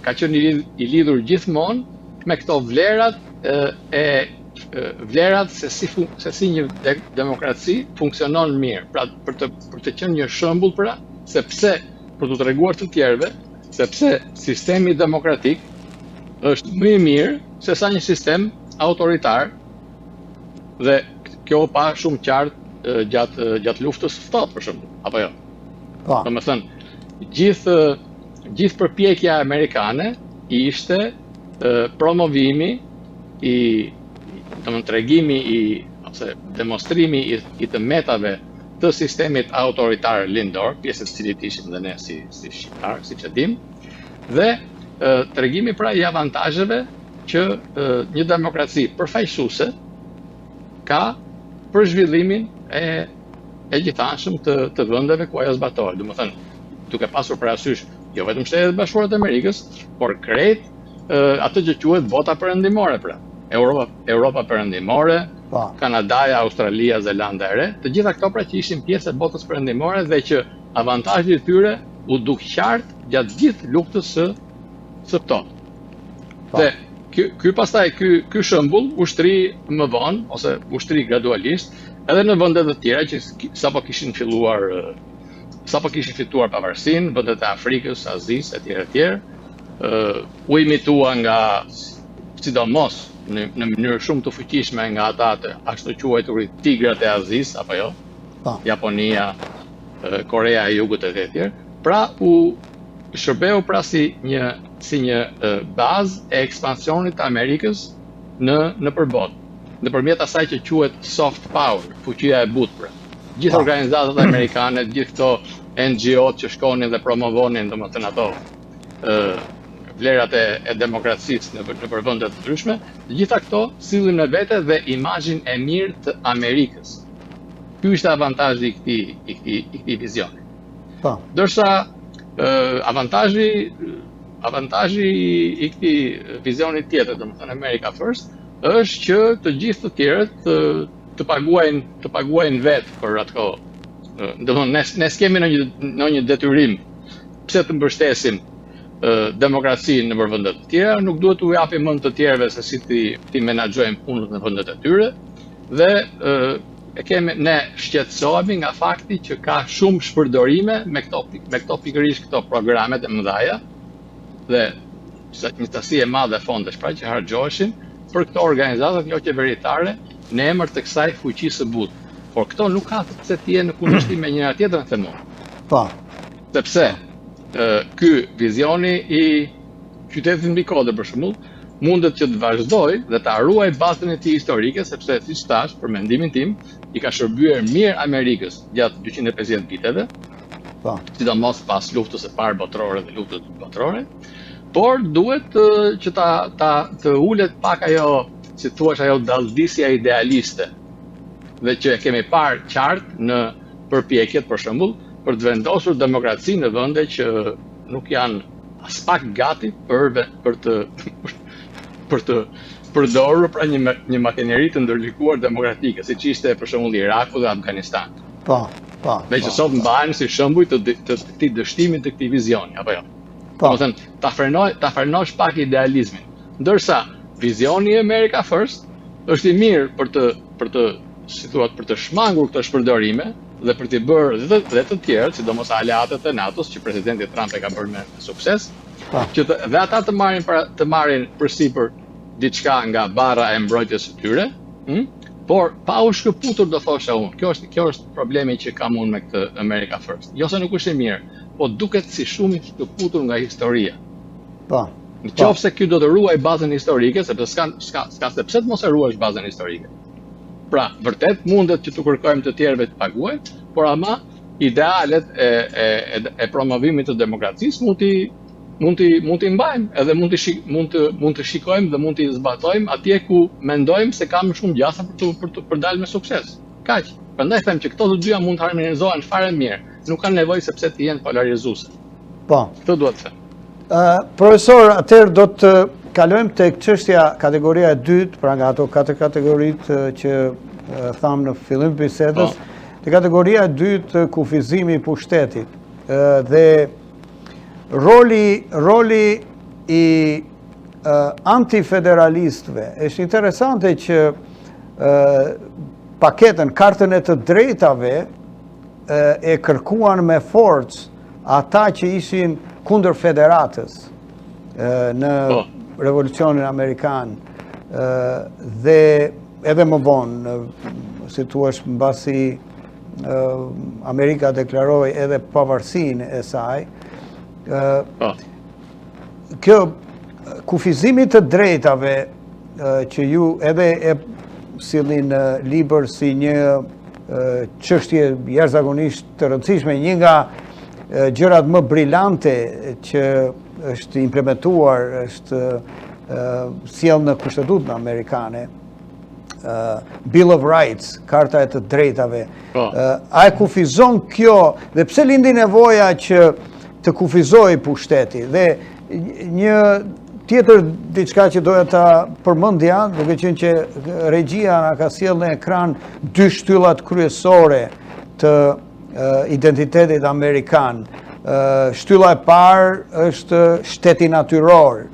ka qenë i lidhur gjithmonë me këto vlerat se si një demokraci funksionon mirë, pra për të qenë një shembull pra, sepse për të treguar të tjerëve, sepse sistemi demokratik është më i mirë se sa një sistem autoritar, dhe kjo pa shumë qartë gjatë luftës së ftohtë për shembull, apo jo. Domethënë, gjithë përpjekja amerikane ishte promovimi tregimi ose demonstrimi i të metave të sistemit autoritar lindor, pjesë të cilit ishim dhe ne si shqiptar, siç e dim, dhe tregimi pra i avantazheve që një demokraci përfaqësuese ka për zhvillimin e gjithanshëm të vendeve ku ajo zbatohet. Domethënë, duke pasur parasysh jo vetëm Shtetet Bashkuara të Amerikës, por krejt atë që quhet bota perëndimore pra. Europa perëndimore, Kanadaja, Australia, Zelanda e Re, të gjitha këto pra që ishin pjesë e botës perëndimore dhe që avantazhet e tyre u duk qartë gjatë gjithë luftës së ftohtë. Dhe ky shembull ushtri më vonë ose ushtri gradualisht edhe në vende të tjera që sapo kishin fituar pavarësinë, vendet e Afrikës, Azisë etj. U imitua nga, sidomos në mënyrë shumë të fuqishme nga ata të ashtu quajturit tigrat e Azisë, apo jo? Japonia, Korea e Jugut etj. Pra u shërbeu pra si një bazë e ekspansionit të Amerikës në përbot, nëpërmjet asaj që quhet soft power, fuqia e butë pra. Gjithë organizatat amerikane, gjithë këto NGO që shkonin dhe promovonin domethënë ato vlerat e demokracisë në vende të ndryshme, të gjitha këto sillin me vete dhe imazhin e mirë të Amerikës. Ky është avantazhi i këtij vizioni. Po. Ndërsa avantazhi i këtij vizioni tjetër, domethënë America First, është që të gjithë të tjerët të paguajnë vetë për atë kohë. Domethënë ne s'kemi në një detyrim pse të mbështesim demokracinë në vende të tjera, nuk duhet t'u japim mend të tjerëve se si ti menaxhojmë punët në vendet e tyre dhe ne shqetësohemi nga fakti që ka shumë shpërdorime me këto pikërisht këto programet e mëdha dhe një tasi e madhe fondesh pra që harxhoheshin për këto organizatat jo qeveritare në emër të kësaj fuqie së butë. Por këto nuk ka pse të jenë në kundërshtim me njëra tjetrën themon. Po. Sepse ky vizioni i qytetit mbi kode për shembull mundet që të vazhdoj dhe të ruaj bazën e tij historike, sepse siç thash, për mendimin tim, i ka shërbyer mirë Amerikës gjatë 250 viteve, sidomos pas luftës së parë botërore dhe luftës botërore, por duhet që të ulet pak ajo, si thua, ajo dalldisja idealiste, dhe që e kemi parë qartë në përpjekjet, për shembull, për të vendosur demokraci në vende që nuk janë as pak gati për të përdorur pra një makineri të ndërlikuar demokratike, siç ishte për shembull Iraku dhe Afganistani. Po. Dhe që sot mbahen si shembuj të këtij dështimit të këtij vizioni, apo jo? Domethënë ta frenosh pak idealizmin. Ndërsa vizioni i America First është i mirë për të shmangur këto shpërdorime dhe për t'i bërë dhe të tjerë, sidomos aleatët e NATO-s që presidenti Trump e ka bërë me sukses, që dhe ata të marrin përsipër diçka nga barra e mbrojtjes së tyre, por pa u shkëputur, do thosha unë. Kjo është problemi që kam unë me këtë America First. Jo se nuk është e mirë, po duket si shumë i shkëputur nga historia. Po. Në qoftë se ky do të ruaj bazën historike, sepse s'ka se pse të mos e ruash bazën historike. Pra, vërtet mundet që të kërkojmë të tjerëve të paguajnë, por ama idealet e promovimit të demokracisë mund t'i mbajmë edhe mund të shikojmë dhe mund t'i zbatojmë atje ku mendojmë se kam shumë gjasa për dalë me sukses. Kaq. Prandaj them që këto të dyja mund të harmonizohen fare mirë. Nuk kanë nevojë sepse të jenë polarizuese. Po. Këtë duhet të them. Profesor, atëherë do të kalojmë tek çështja kategoria e dytë, pra nga ato katër kategoritë që tham në fillim të bisedës, te kategoria e dytë kufizimi i pushtetit dhe roli i antifederalistëve. Është interesante që paketën, kartën e të drejtave e kërkuan me forcë ata që ishin kundër federatës në revolucionin amerikan dhe edhe më vonë, si thua, mbasi Amerika deklaroi edhe pavarësinë e saj. Kjo kufizimi të drejtave që ju edhe e sillin libër si një çështje jashtëzakonisht të rëndësishme, një nga gjërat më brillante që është implementuar, është sjell në kushtetutën amerikane, Bill of Rights, karta e të drejtave. A e kufizon kjo dhe pse lindi nevoja që të kufizoj pushteti? Dhe një tjetër diçka që doja ta përmendja, duke qenë që regjia na ka sjell në ekran dy shtyllat kryesore të identitetit amerikan. Shtylla e parë është shteti natyror,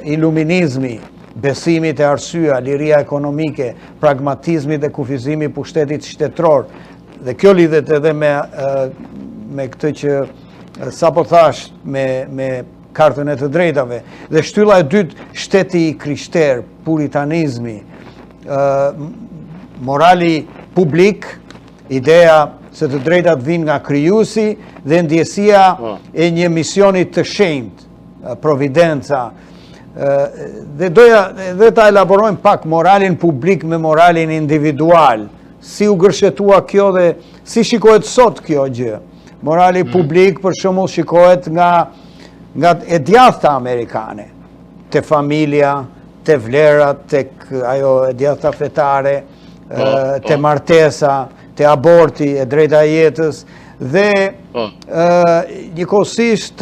iluminizmi, besimi te arsyeja, liria ekonomike, pragmatizmi dhe kufizimi i pushtetit shtetëror. Dhe kjo lidhet edhe me këtë që sapo thash me kartën e të drejtave. Dhe shtylla e dytë, shteti i krishter, puritanizmi, morali publik, ideja se të drejtat vinë nga krijuesi dhe ndjesia e një misioni të shenjtë, providenca. Dhe doja dhe ta elaborojmë pak moralin publik me moralin individual. Si u gërshetua kjo dhe si shikohet sot kjo gjë? Morali publik për shembull shikohet nga nga e djathta amerikane, te familja, te vlerat, tek ajo e djathta fetare, te martesa, te aborti, e drejta e jetës, dhe njëkohësisht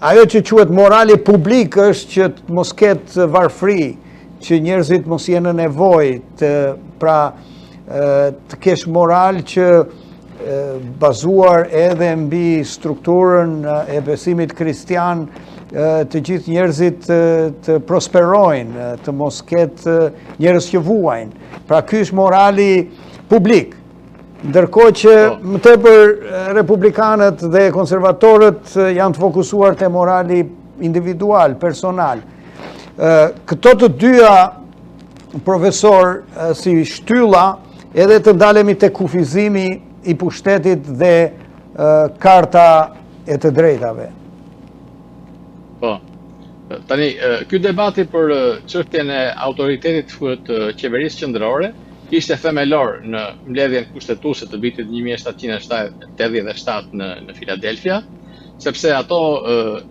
ajo që quhet morali publik është që të mos ketë varfëri, që njerëzit mos jenë në nevojë, pra të kesh moral që bazuar edhe mbi strukturën e besimit kristian, të gjithë njerëzit të prosperojnë, të mos ketë njerëz që vuajnë. Pra ky është morali publik. Ndërkohë që më tepër republikanët dhe konservatorët janë të fokusuar te morali individual, personal. Këto të dyja, profesor, si shtylla, edhe të ndalemi te kufizimi i pushtetit dhe karta e të drejtave. Po. Tani, ky debati për çështjen e autoritetit të qeverisë qendrore ishte themelor në mbledhjen kushtetuese të vitit 1787 në Filadelfia, sepse ato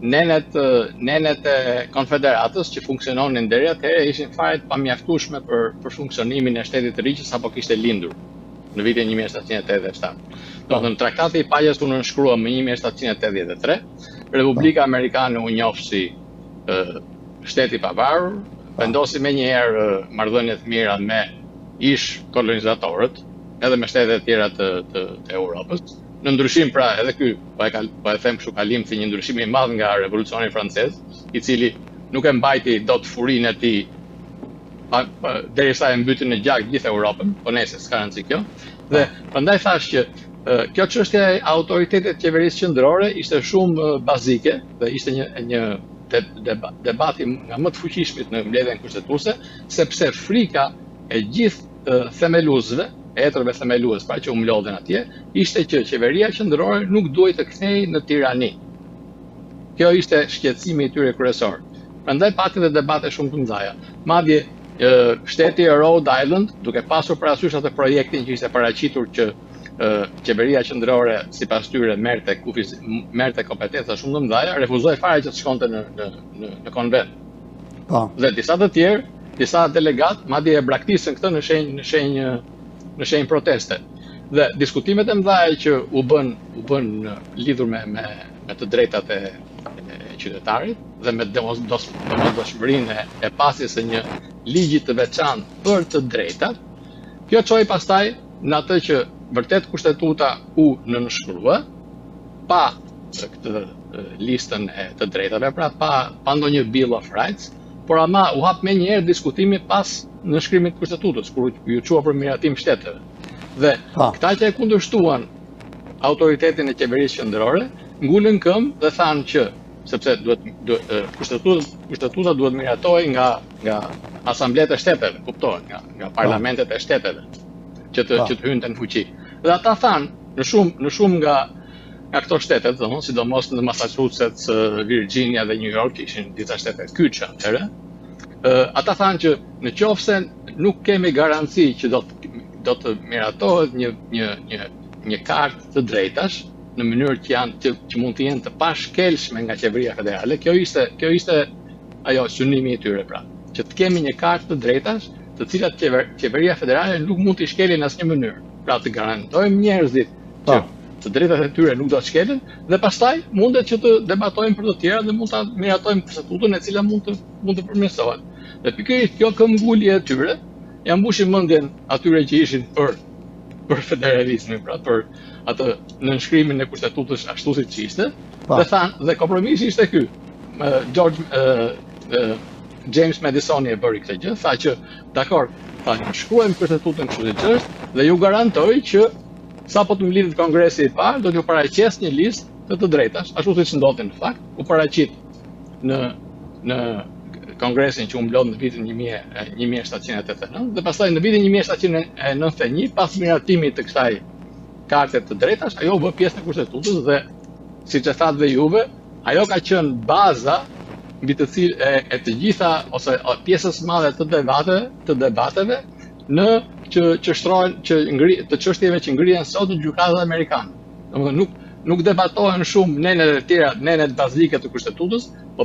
nenet e konfederatës që funksiononin deri atëherë ishin fare të pamjaftueshme për funksionimin e shtetit të ri që sapo kishte lindur në vitin 1787. Domethënë traktati i Pajës u nënshkrua më 1783, Republika Amerikane u njoh si shteti i pavarur, vendosi menjëherë marrëdhënie të mira me ish kolonizatorët, edhe me shtetet tjera të Europës. Në ndryshim pra edhe ky, po e them kështu kalim si një ndryshim i madh nga revolucioni francez, i cili nuk e mbajti dot furinë e tij derisa e mbyti në gjak gjithë Europën, po nëse s'ka rëndësi kjo. Dhe prandaj thash që kjo çështje e autoritetit të qeverisë qendrore ishte shumë bazike dhe ishte një debati nga më të fuqishmit në mbledhjen kushtetuese, sepse frika e gjithë themeluesve, etërve themelues, pra që u mlodhen atje, ishte që qeveria qendrore nuk duhej të kthehej në tirani. Kjo ishte shqetësimi i tyre kryesor. Prandaj patin dhe debate shumë të mëdha. Madje shteti e Rhode Island, duke pasur parasysh atë projektin që ishte paraqitur që qeveria qendrore sipas tyre merrte kompetenca shumë të mëdha, refuzoi fare që të shkonte në konvent. Dhe disa të tjerë, disa delegat madje e braktisën këtë në shenjë proteste. Dhe diskutimet e mëdha që u bën lidhur me të drejtat e qytetarit dhe me domosdoshmërinë e pasjes së një ligji të veçantë për të drejtat, kjo çoi pastaj në atë që vërtet kushtetuta u nënshkrua pa këtë listën e të drejtave, pra pa ndonjë Bill of Rights, por ama u hap menjëherë diskutimi pas nënshkrimit të kushtetutës, kur ju qua për miratim shteteve. Dhe këta që e kundërshtuan autoritetin e qeverisë qendrore, ngulën këmbë dhe thanë që sepse kushtetuta duhet miratohej nga asamblet e shteteve, kuptohet, nga parlamentet e shteteve, që të hynte në fuqi. Dhe ata thanë, në shumë nga këto shtetet, sidomos në Massachusetts, Virginia dhe New York, ishin disa shtete kyçe atëherë, ata thanë që në qoftë se nuk kemi garanci që do të miratohet një kartë të drejtash, në mënyrë që mund të jenë të pashkelshme nga qeveria federale, kjo ishte ajo synimi i tyre, pra, që të kemi një kartë të drejtash, të cilat qeveria federale nuk mund t'i shkelin në asnjë mënyrë. Pra të garantojmë njerëzit që të drejtat e tyre nuk do të shkelen, dhe pastaj mundet që të debatojmë për të tjera dhe mund ta miratojmë kushtetutën e cila mund të përmirësohet. Dhe pikërisht kjo këmbgulje e tyre ja mbushi mendjen atyre që ishin për federalizmin, pra për atë nënshkrimin e kushtetutës ashtu siç ishte, dhe thanë, dhe kompromisi ishte ky. James Madisoni e bëri këtë gjë, tha që dakor, shkruajmë kushtetutën kështu siç është dhe ju garantoj që sapo të mblidhet kongresi i parë, do t'ju paraqes një listë të drejtash, ashtu siç ndodhi në fakt, u paraqit në kongresin që u mblodh në vitin 1789 dhe pastaj në vitin 1791, pas miratimit të kësaj karte të drejtash, ajo u bë pjesë e kushtetutës dhe siç e thatë dhe juve, ajo ka qenë baza mbi të të gjitha ose pjesës së madhe të debateve të çështjeve që ngrihen sot në gjykatat amerikane. Domethënë nuk debatohen shumë nenet e tjera, nenet bazike të kushtetutës, po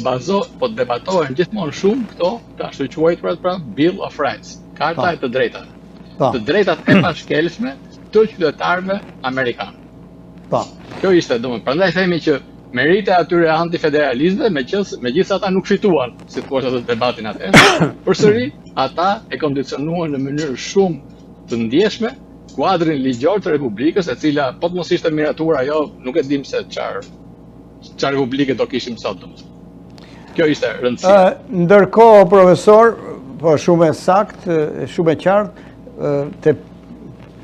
debatohen gjithmonë shumë këto të ashtu quajturat pra Bill of Rights, karta e të drejtave. Të drejtat e pashkelshme të qytetarëve amerikanë. Kjo ishte, prandaj themi që merite atyre antifederalistëve, megjithëse ata nuk fituan, si thua atë debatin atë. Përsëri, ata e kondicionuan në mënyrë shumë të ndjeshme kuadrin ligjor të Republikës, e cila po të mos ishte miratuar ajo, nuk e dim se çfarë Republike do kishim sot. Kjo ishte rëndësia. Ndërkohë, profesor, po shumë e saktë, shumë e qartë, te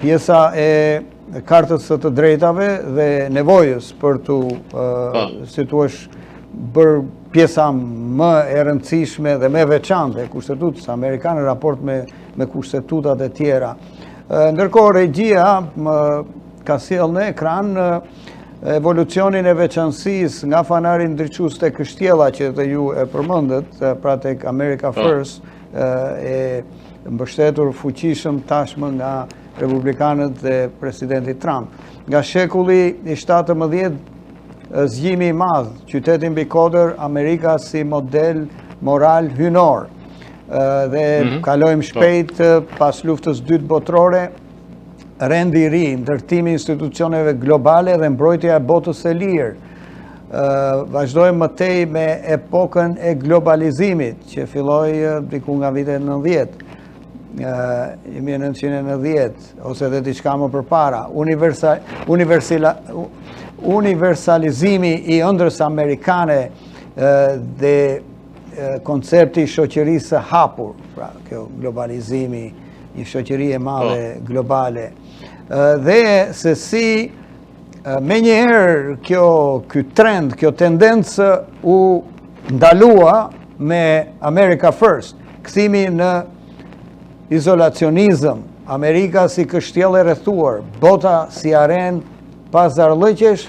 pjesa e kartës së të drejtave dhe nevojës për të, si thua, bërë pjesa më e rëndësishme dhe më veçantë e kushtetutës amerikane në raport me kushtetutat e tjera. Ndërkohë, regjia ka sjellë në ekran evolucionin e veçanësisë nga fanari ndriçues të kështjella që dhe ju e përmendët, pra tek America First, e mbështetur fuqishëm tashmë nga republikanët dhe presidenti Trump. Nga shekulli i 17, zgjimi i madh, qyteti mbi kodër, Amerika si model moral hynor. Dhe kalojmë shpejt pas luftës dytë botërore, rendi i ri, ndërtimi i institucioneve globale dhe mbrojtja e botës së lirë. Vazhdojmë mëtej me epokën e globalizimit, që filloi diku nga vitet 90. 1990, ose dhe diçka më përpara. Universalizimi i ëndrës amerikane dhe koncepti i shoqërisë hapur, pra kjo globalizimi, një shoqëri e madhe globale. Dhe se si me njëherë ky trend, kjo tendencë u ndalua me America First, kthimi në izolacionizëm, Amerika si kështjellë e rrethuar, bota si arenë pazarllëqesh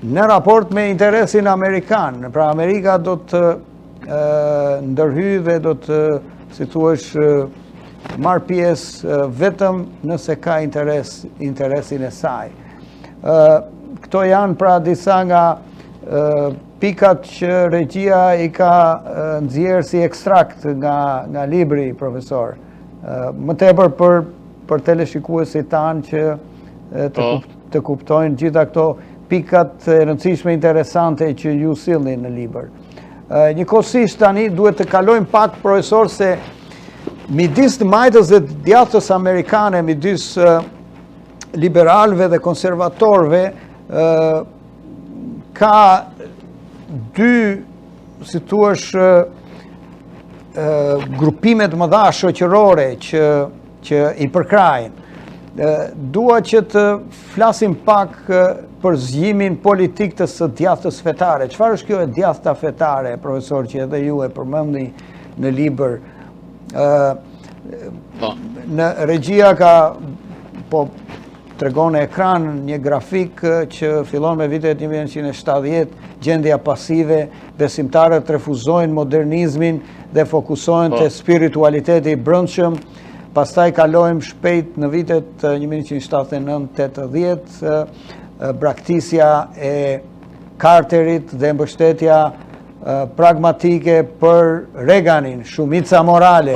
në raport me interesin amerikan. Pra Amerika do të ndërhyjë dhe do të, si thuash, marrë pjesë vetëm nëse ka interesin e saj. Këto janë pra disa nga pikat që regjia i ka nxjerrë si ekstrakt nga libri, profesor. Më tepër për teleshikuesit tanë që të kuptojnë gjitha këto pikat e rëndësishme interesante që ju sillni në libër. Njëkohësisht tani duhet të kalojmë pak, profesor, se midis të majtës dhe djathtës amerikane, midis liberalëve dhe konservatorëve, ka dy, si thuash, grupimet më dha shoqërore që i përkrajnë. Dua që të flasim pak për zgjimin politik të së djathtës fetare. Çfarë është kjo e djathta fetare, profesor, që edhe ju e përmendni në libër? Në regjia ka tregon në ekran një grafik që fillon me vitet 1970, gjendja pasive, besimtarët refuzojnë modernizmin dhe fokusohen te spiritualiteti i brendshëm. Pastaj kalojmë shpejt në vitet 1979-80, braktisja e Carterit dhe mbështetja pragmatike për Reaganin, shumica morale,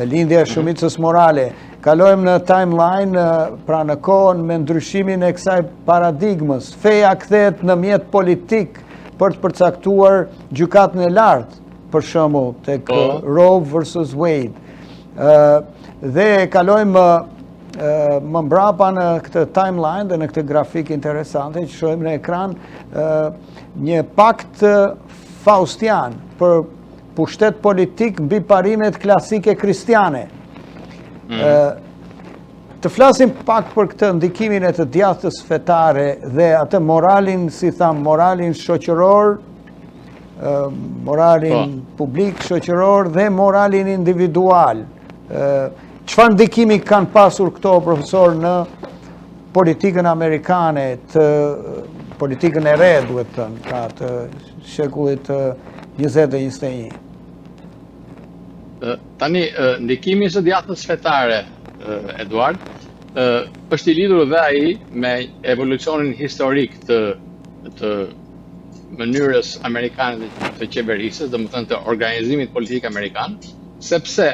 lindja e shumicës morale. Kalojmë në timeline, pra në kohën me ndryshimin e kësaj paradigmës. Feja kthehet në mjet politik për të përcaktuar gjykatën e lartë, për shembull, tek Roe versus Wade. Dhe kalojmë më mbrapa në këtë timeline dhe në këtë grafik interesante që shohim në ekran një pakt faustian për pushtet politik mbi parimet klasike kristiane. Të flasim pak për këtë ndikimin e të djathtës fetare dhe atë moralin, si tham, moralin shoqëror, moralin publik shoqëror dhe moralin individual. Çfarë ndikimi kanë pasur këto, profesor, në politikën amerikane, politikën e re, duhet të thënë, pra të shekullit 20 dhe 21? Tani, ndikimi së djathtës fetare, Eduard, është i lidhur dhe ai me evolucionin historik të mënyrës amerikane të qeverisjes, domethënë të organizimit politik amerikan, sepse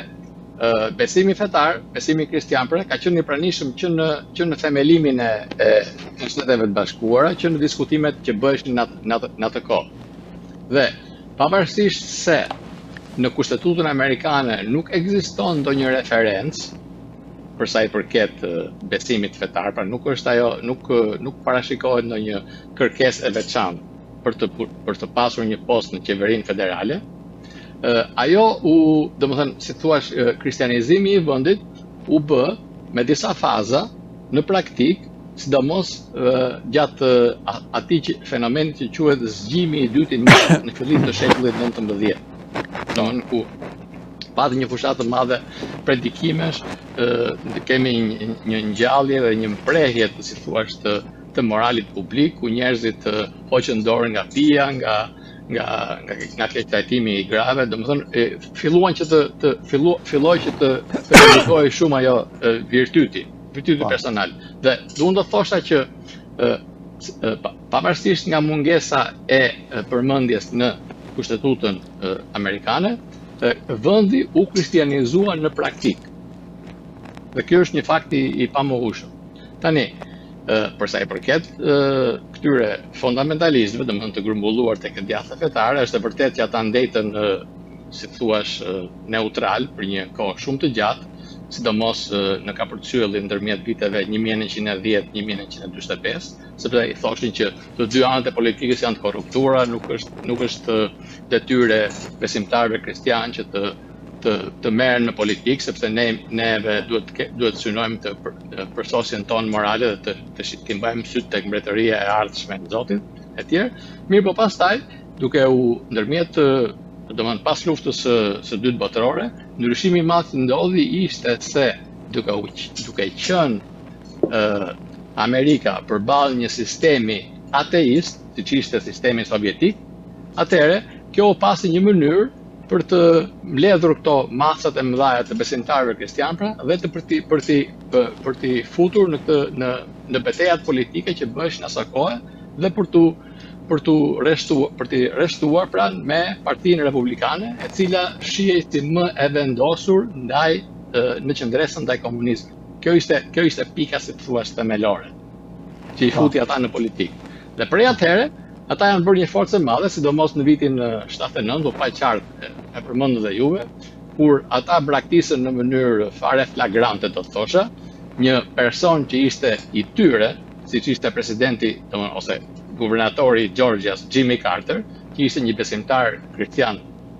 besimi fetar, besimi kristian ka qenë i pranishëm që në themelimin e Shteteve të Bashkuara, që në diskutimet që bëheshin në atë kohë. Dhe pavarësisht se në Kushtetutën amerikane nuk ekziston ndonjë referencë për sa i përket besimit fetar, pra nuk është ajo, nuk parashikohet ndonjë kërkesë e veçantë për të pasur një post në qeverinë federale. Ajo domethënë, si thua, kristianizimi i vendit u bë me disa faza në praktik, sidomos gjatë atij fenomeni që quhet zgjimi i dytë në fillim të shekullit 19. Domethënë ku pati një fushat të madhe predikimesh, kemi një ngjallje dhe një mprehje si thua të moralit publik, ku njerëzit hoqën dorë nga pija, nga keqtrajtimi i grave, domethënë filluan që filloi që të predikohej shumë ajo virtyti personal. Dhe unë do thosha që pavarësisht nga mungesa e përmendjes në Kushtetutën amerikane, vendi u kristianizua në praktik. Dhe kjo është një fakt i pamohueshëm. Tani, për sa i përket këtyre fundamentalistëve, domethënë të grumbulluar tek djatha fetare, është e vërtetë që ata ndetën, si thuaç, neutral për një kohë shumë të gjatë, sidomos në kapërcyllin ndërmjet viteve 1910-1945, sepse i thoshin që të dy anët e politikës janë të korruptura, nuk është detyrë besimtarëve kristianë që të merren në politikë, sepse neve duhet synojmë të përsosjen tonë morale dhe të mbajmë syt tek mbretëria e ardhshme e Zotit, etj. Mirë, po pastaj, duke u ndërmjet domethënë pas luftës së dytë botërore, ndryshimi i madh që ndodhi ishte se duke qenë Amerika përballë një sistemi ateist, siç ishte sistemi sovjetik, atëherë kjo u pasi një mënyrë për të mbledhur këto masat e mëdha të besimtarëve kristian, dhe për t'i futur në betejat politike që bëheshin asaj kohe, dhe për t'i rreshtuar me Partinë Republikane, e cila shihej si më e vendosur në qendresën ndaj komunizmit. Kjo ishte pika, si thua, themelore, që i futi ata në politikë. Dhe prej atëherë, ata janë bërë një forcë e madhe, sidomos në vitin 79, do pa qartë e përmendë dhe juve, kur ata braktisën në mënyrë fare flagrante, do të thosha, një person që ishte i tyre, siç ishte presidenti, ose guvernatori i Georgias, Jimmy Carter, që ishte një besimtar kristian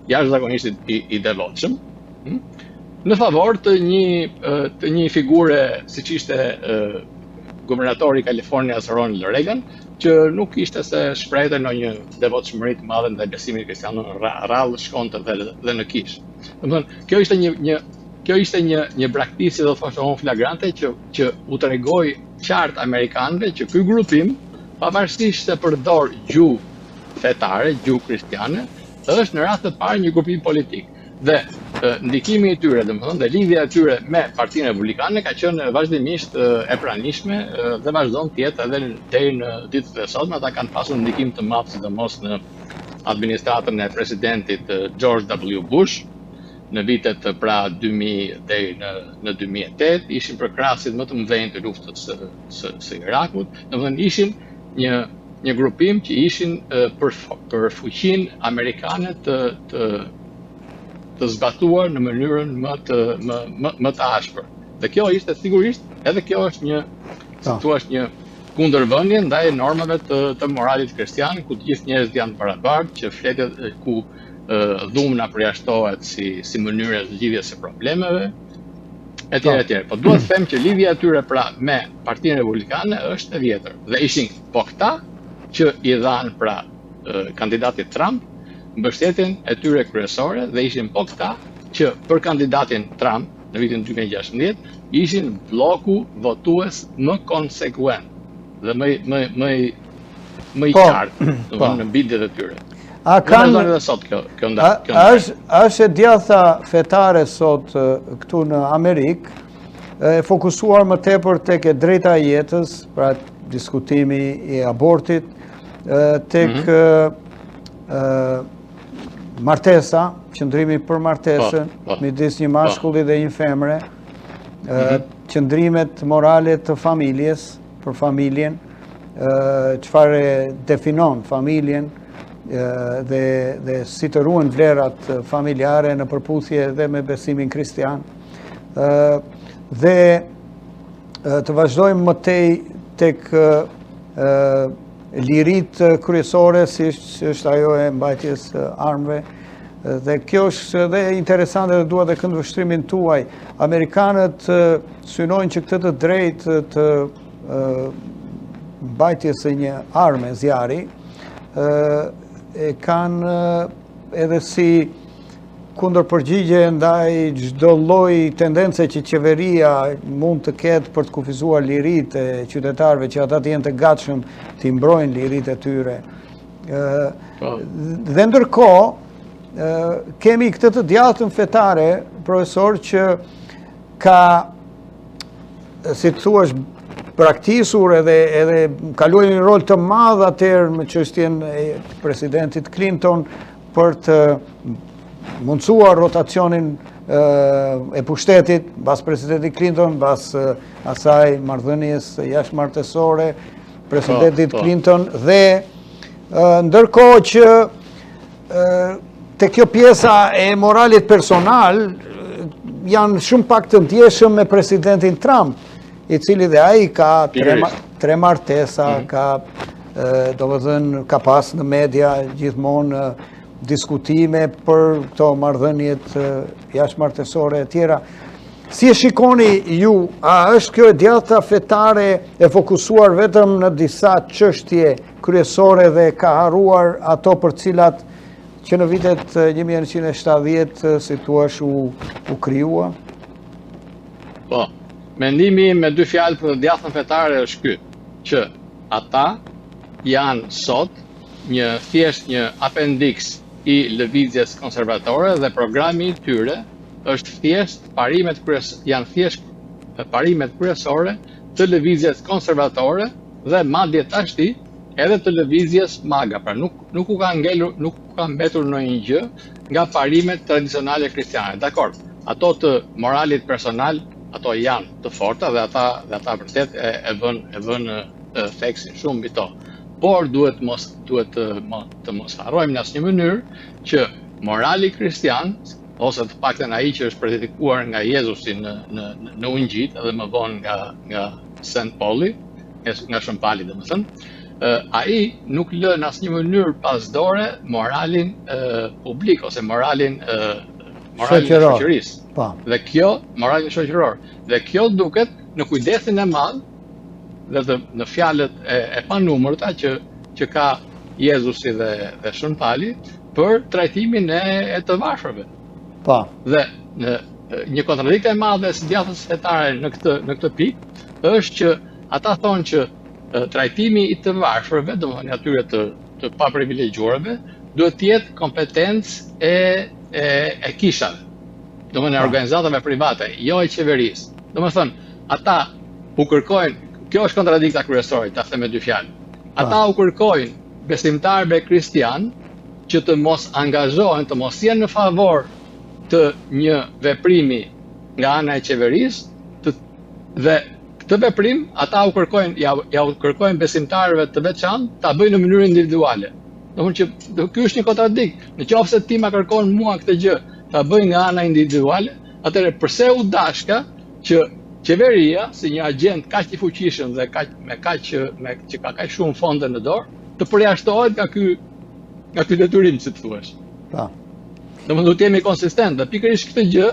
jashtëzakonisht i devotshëm, në favor të një figure siç ishte guvernatori i Kalifornias Ronald Reagan, që nuk ishte se shprehte në një devotshmëri të madhe ndaj besimit kristian, rrallë shkonte dhe në kish. Domethënë, kjo ishte një braktisje, do thoshte unë, flagrante, që u tregoi qartë amerikanëve që ky grupim, pavarësisht se përdor gjuhë fetare, gjuhë kristiane, është në rast të parë një grupim politik. Dhe ndikimi i tyre, domethënë, dhe lidhja e tyre me Partinë Republikane ka qenë vazhdimisht e pranishme dhe vazhdon të jetë edhe deri në ditët e sotme. Ata kanë pasur ndikim të madh, sidomos në administratën e presidentit George W. Bush, në vitet pra 2000 deri në 2008, ishin përkrahasit më të mëdhenj të luftës së Irakut. Domethënë, ishin një grupim që ishin për fuqinë amerikane të zbatuar në mënyrën më të ashpër. Dhe kjo ishte sigurisht, edhe kjo është një kundërvënie ndaj normave të moralit kristian, ku të gjithë njerëzit janë barabartë, që fletet ku dhumna përjashtohet si mënyrë e zgjidhjes së problemeve, etj. Po duhet të them që lidhja e tyre pra me Partinë Republikane është e vjetër. Dhe ishin po këta që i dhanë pra kandidatit Trump mbështetjen e tyre kryesore, dhe ishin po këta që për kandidatin Trump në vitin 2016 ishin bloku votues më konsekuent dhe më i qartë në bindjet e tyre. A është e djatha fetare sot këtu në Amerikë, e fokusuar më tepër tek e drejta e jetës, pra diskutimi i abortit, tek martesa, qëndrimi për martesën, midis një mashkulli dhe një femre, qëndrimet morale të familjes, për familjen, çfarë definon familjen, dhe si të ruhen vlerat familjare në përputhje dhe me besimin kristian. Dhe të vazhdojmë më tej tek lirit kryesore, si është ajo e mbajtjes armëve. Dhe kjo është dhe interesante dhe dua dhe këndvështrimin tuaj. Amerikanët synojnë që këtë të drejtë të mbajtjes së një arme zjarri e kanë edhe si kundër përgjigje ndaj çdo lloji tendence që qeveria mund të ketë për të kufizuar liritë e qytetarëve, që ata të jenë të gatshëm të mbrojnë liritë e tyre. Dhe ndërkohë kemi këtë të djathtën fetare, profesor, që ka, si të thuash, praktisur edhe kaluar një rol të madh atëherë me çështjen e presidentit Clinton për të mundësuar rotacionin e pushtetit mbas presidentit Clinton, mbas asaj marrëdhënies jashtëmartësore, presidentit Clinton, dhe ndërkohë që te kjo pjesa e moralit personal janë shumë pak të ndjeshëm me presidentin Trump, i cili dhe ai ka tre martesa, ka pas në media gjithmonë diskutime për këto marrëdhëniet jashtëmartësore e tjera. Si e shikoni ju, a është kjo e djatha fetare e fokusuar vetëm në disa çështje kryesore dhe ka harruar ato për cilat që në vitet 1970, si thua, u krijua? Po, mendimi me dy fjalë për djathtën fetare është ky, që ata janë sot thjesht një appendix i lëvizjes konservatore dhe programi i tyre është thjesht janë thjesht parimet kryesore të lëvizjes konservatore dhe madje tashti edhe të lëvizjes MAGA. Pra nuk u ka mbetur ndonjë gjë nga parimet tradicionale kristiane. Dakor, ato të moralit personal, ato janë të forta dhe ata vërtet e vën theksin shumë mbi to. Por duhet të mos harrojmë në asnjë mënyrë që morali kristian, ose të paktën ai që është predikuar nga Jezusi në Ungjil edhe më vonë nga St. Pauli, nga Shën Pali domethënë, ai nuk lë në asnjë mënyrë pasdore moralin publik ose moralin e shoqërisë. Dhe kjo moralin shoqëror. Dhe kjo duket në kujdesin e madh dhe në fjalët e panumërta që ka Jezusi dhe Shën Pali për trajtimin e të varfërve. Dhe një kontradikt e madhe së djathtës fetare në këtë pikë është që ata thonë që trajtimi i të varfërve, domethënë atyre të paprivilegjuarve, duhet të jetë kompetencë e kishave, domethënë e organizatave private, jo e qeverisë. Domethënë ata u kërkojnë, kjo është kontradikta kryesore, ta them me dy fjalë. Ata u kërkojnë besimtarëve kristian që të mos angazhohen, të mos jenë në favor të një veprimi nga ana e qeverisë, dhe këtë veprim ata u kërkojnë besimtarëve të veçantë ta bëjnë në mënyrë individuale. Domethënë që ky është një kontradikt. Nëse ti ma kërkon mua këtë gjë ta bëj nga ana individuale, atëherë pse u dashka që qeveria, si një agent kaq i fuqishëm dhe që ka kaq shumë fonde në dorë, të përjashtohet nga ky detyrim, si të thuash. Domethënë duhet të jemi konsistent, dhe pikërisht këtë gjë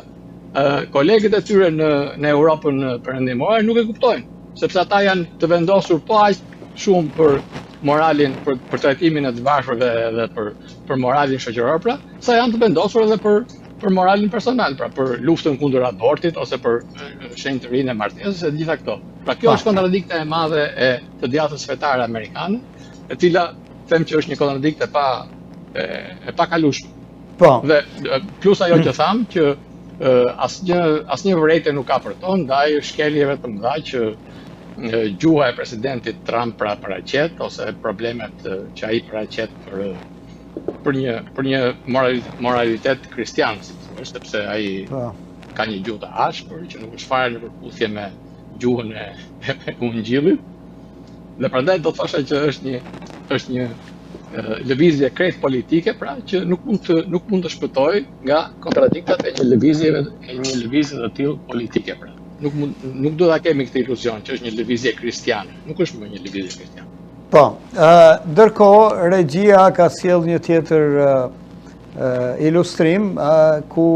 kolegët e tyre në Europën perëndimore nuk e kuptojnë, sepse ata janë të vendosur po aq shumë për moralin, për trajtimin e të varfërve dhe për moralin shoqëror, pra, sa janë të vendosur edhe për moralin personal, pra për luftën kundër abortit ose për shenjtërinë e martesës e gjitha këto. Pra kjo është kontradikte e madhe e të djathtës fetare amerikane, e cila them që është një kontradikte e pakalueshme. Dhe plus ajo që tham që asnjë vërejtje nuk ka për to, ndaj shkeljeve të mëdha që gjuha e presidentit Trump paraqet, ose problemet që ai paraqet për një moralitet kristian, sepse ai ka një gjuhë të ashpër që nuk është fare në përputhje me gjuhën e Ungjillit. Dhe prandaj do të thosha që është një lëvizje krejt politike, pra që nuk mund të shpëtoj nga kontradiktat e një lëvizje të tillë politike, pra. Nuk do ta kemi këtë iluzion që është një lëvizje kristiane, nuk është më një lëvizje kristiane. Po, ndërkohë regjia ka sjell një tjetër ilustrim ku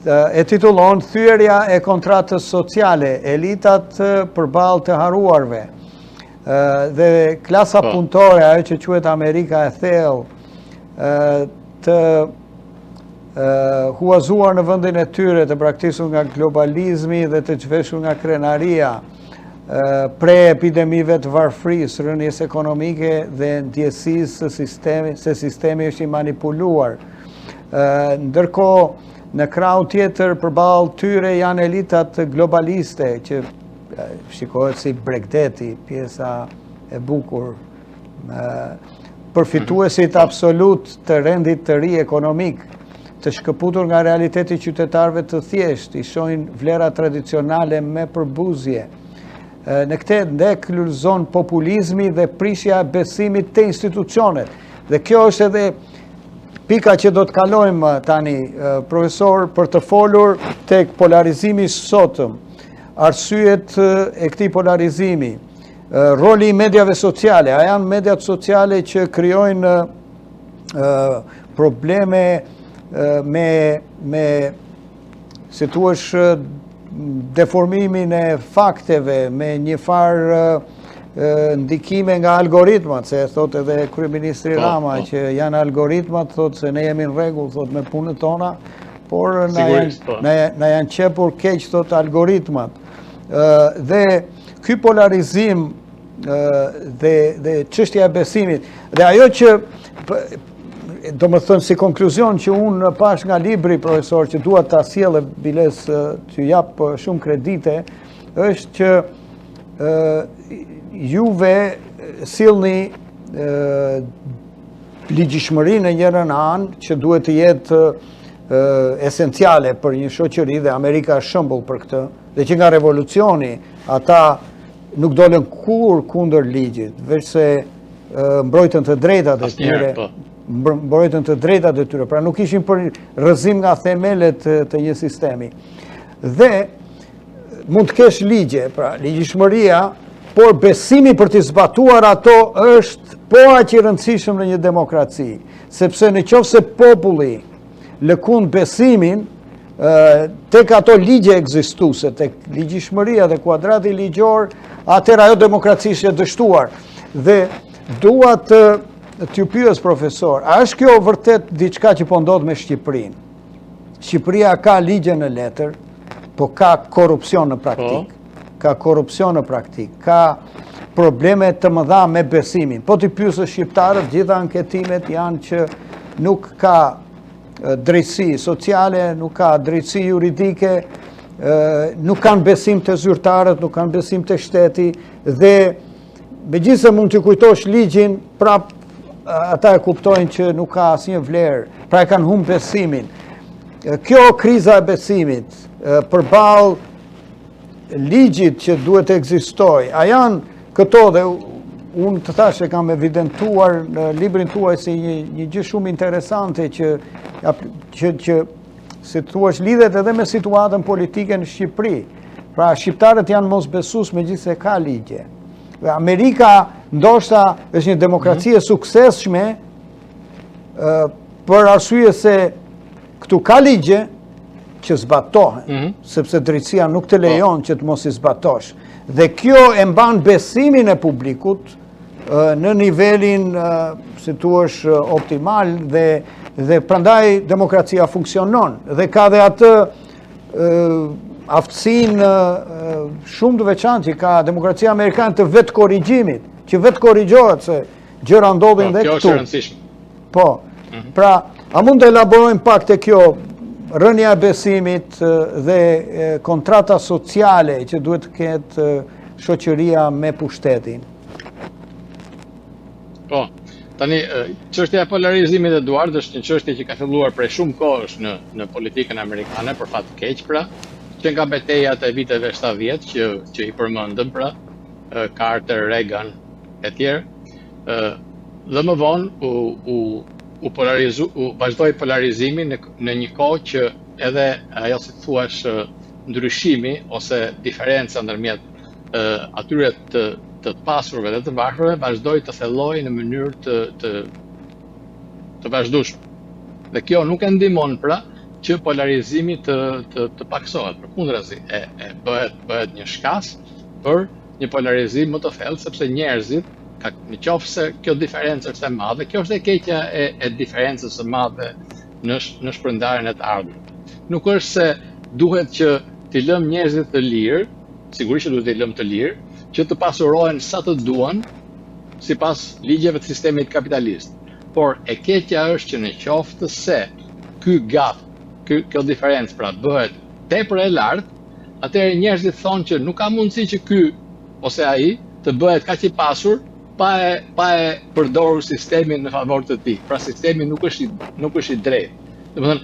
e titullon Thyerja e kontratës sociale, elitat përballë të haruarve. Dhe klasa punëtore, ajo që quhet Amerika e thellë, të huazuar në vendin e tyre, të braktisur nga globalizmi dhe të zhveshur nga krenaria, pre epidemive të varfrisë, rënjes ekonomike dhe ndjesisë se sistemi është i manipuluar. Ndërkohë, në krau tjetër përballë tyre janë elitat globaliste që shikohet si Bregdeti, pjesa e bukur, përfituesit absolut të rendit të ri ekonomik, të shkëputur nga realiteti qytetarëve të thjesht, i shohin vlera tradicionale me përbuzje. Në këtë ndek lullzon populizmi dhe prishja e besimit të institucionet. Dhe kjo është edhe pika që do të kalojmë tani, profesor, për të folur tek polarizimi sotëm, arsyet e këtij polarizimi, roli i mediave sociale. A janë mediat sociale që krijojnë probleme me si thuash deformimin e fakteve, me një farë ndikime nga algoritmat, se thot edhe kryeministri Rama që janë algoritmat, thot se ne jemi në rregull, thot me punët tona, por na janë qepur keq, thot algoritmat. Dhe ky polarizim dhe çështja e besimit, dhe ajo që do më thënë si konkluzion që unë pash nga libri, profesor, që dua ta sjellë biles që jap shumë kredite, është që juve sillni ligjshmërinë në njërin anë që duhet të jetë esenciale për një shoqëri, dhe Amerika është shembull për këtë, dhe që nga revolucioni ata nuk dolën kur kundër ligjit, veç se mbrojtën të drejtat e tyre, pra nuk ishin për rrëzim nga themelet të një sistemi. Dhe mund të kesh ligje, pra ligjshmëria, por besimi për të zbatuar ato është po aq i rëndësishëm në një demokraci, sepse në qoftë se populli lëkund besimin tek ato ligje ekzistuese, tek ligjshmëria dhe kuadrati ligjor, atëherë ajo demokraci është e dështuar. Dhe dua t'ju pyes, profesor, a është kjo vërtet diçka që po ndodh me Shqipërinë? Shqipëria ka ligje në letër, po ka korrupsion në praktikë. Ka korrupsion në praktikë, ka probleme të mëdha me besimin. Po t'i pyesësh shqiptarët, gjitha anketimet janë që nuk ka drejtësi sociale, nuk ka drejtësi juridike, nuk kanë besim të zyrtarët, nuk kanë besim të shteti, dhe megjithëse mund të kujtosh ligjin, prap ata e kuptojnë që nuk ka asnjë vlerë, pra e kanë humbur besimin. Kjo kriza e besimit përballë ligjit që duhet të ekzistojë, a janë këto, dhe unë të thash e kam evidentuar në librin tuaj si një gjë shumë interesante që si thuash lidhet edhe me situatën politike në Shqipëri. Pra shqiptarët janë mosbesues megjithëse ka ligje. Amerika ndoshta është një demokraci e suksesshme për arsye se këtu ka ligje që zbatohen, sepse drejtësia nuk të lejon që të mos i zbatosh. Dhe kjo e mban besimin e publikut në nivelin, si thuash, optimal, dhe prandaj demokracia funksionon. Dhe ka dhe atë aftësinë shumë të veçantë që ka demokracia amerikane të vetë korrigjimit, që vetë korrigjohet se gjëra ndodhin dhe këtu. Kjo është e rëndësishme. Po, pra, a mund të elaborojmë pak të kjo rënja e besimit dhe kontrata sociale që duhet të ketë shoqëria me pushtetin. Po, tani, çështja e polarizimit, Eduard, është një çështje që ka filluar prej shumë kohësh në politikën amerikane, për fat të keq pra, që nga betejat e viteve 70 që i përmendëm pra, Carter, Reagan e tjerë, dhe më vonë u vazhdoi polarizimi në një kohë që edhe ajo si thuash ndryshimi ose diferenca ndërmjet atyre të pasurve dhe të varfërve vazhdoi të thellojë në mënyrë të vazhdueshme. Dhe kjo nuk e ndihmon pra që polarizimi të paksohet, përkundrazi, bëhet një shkas për një polarizim më të thellë, sepse njerëzit, në qoftë se kjo diferencë është e madhe, kjo është e keqja e diferencës së madhe në shpërndarjen e të ardhmit. Nuk është se duhet që t'i lëm njerëzit të lirë, sigurisht që duhet t'i lëm të lirë, që të pasurohen sa të duan, sipas ligjeve të sistemit kapitalist. Por e keqja është që në qoftë se kjo diferencë pra bëhet tepër e lartë, atëherë njerëzit thonë që nuk ka mundësi që ky ose ai të bëhet kaq i pasur pa e përdorur sistemin në favor të tij. Pra sistemi nuk është i drejtë. Domethënë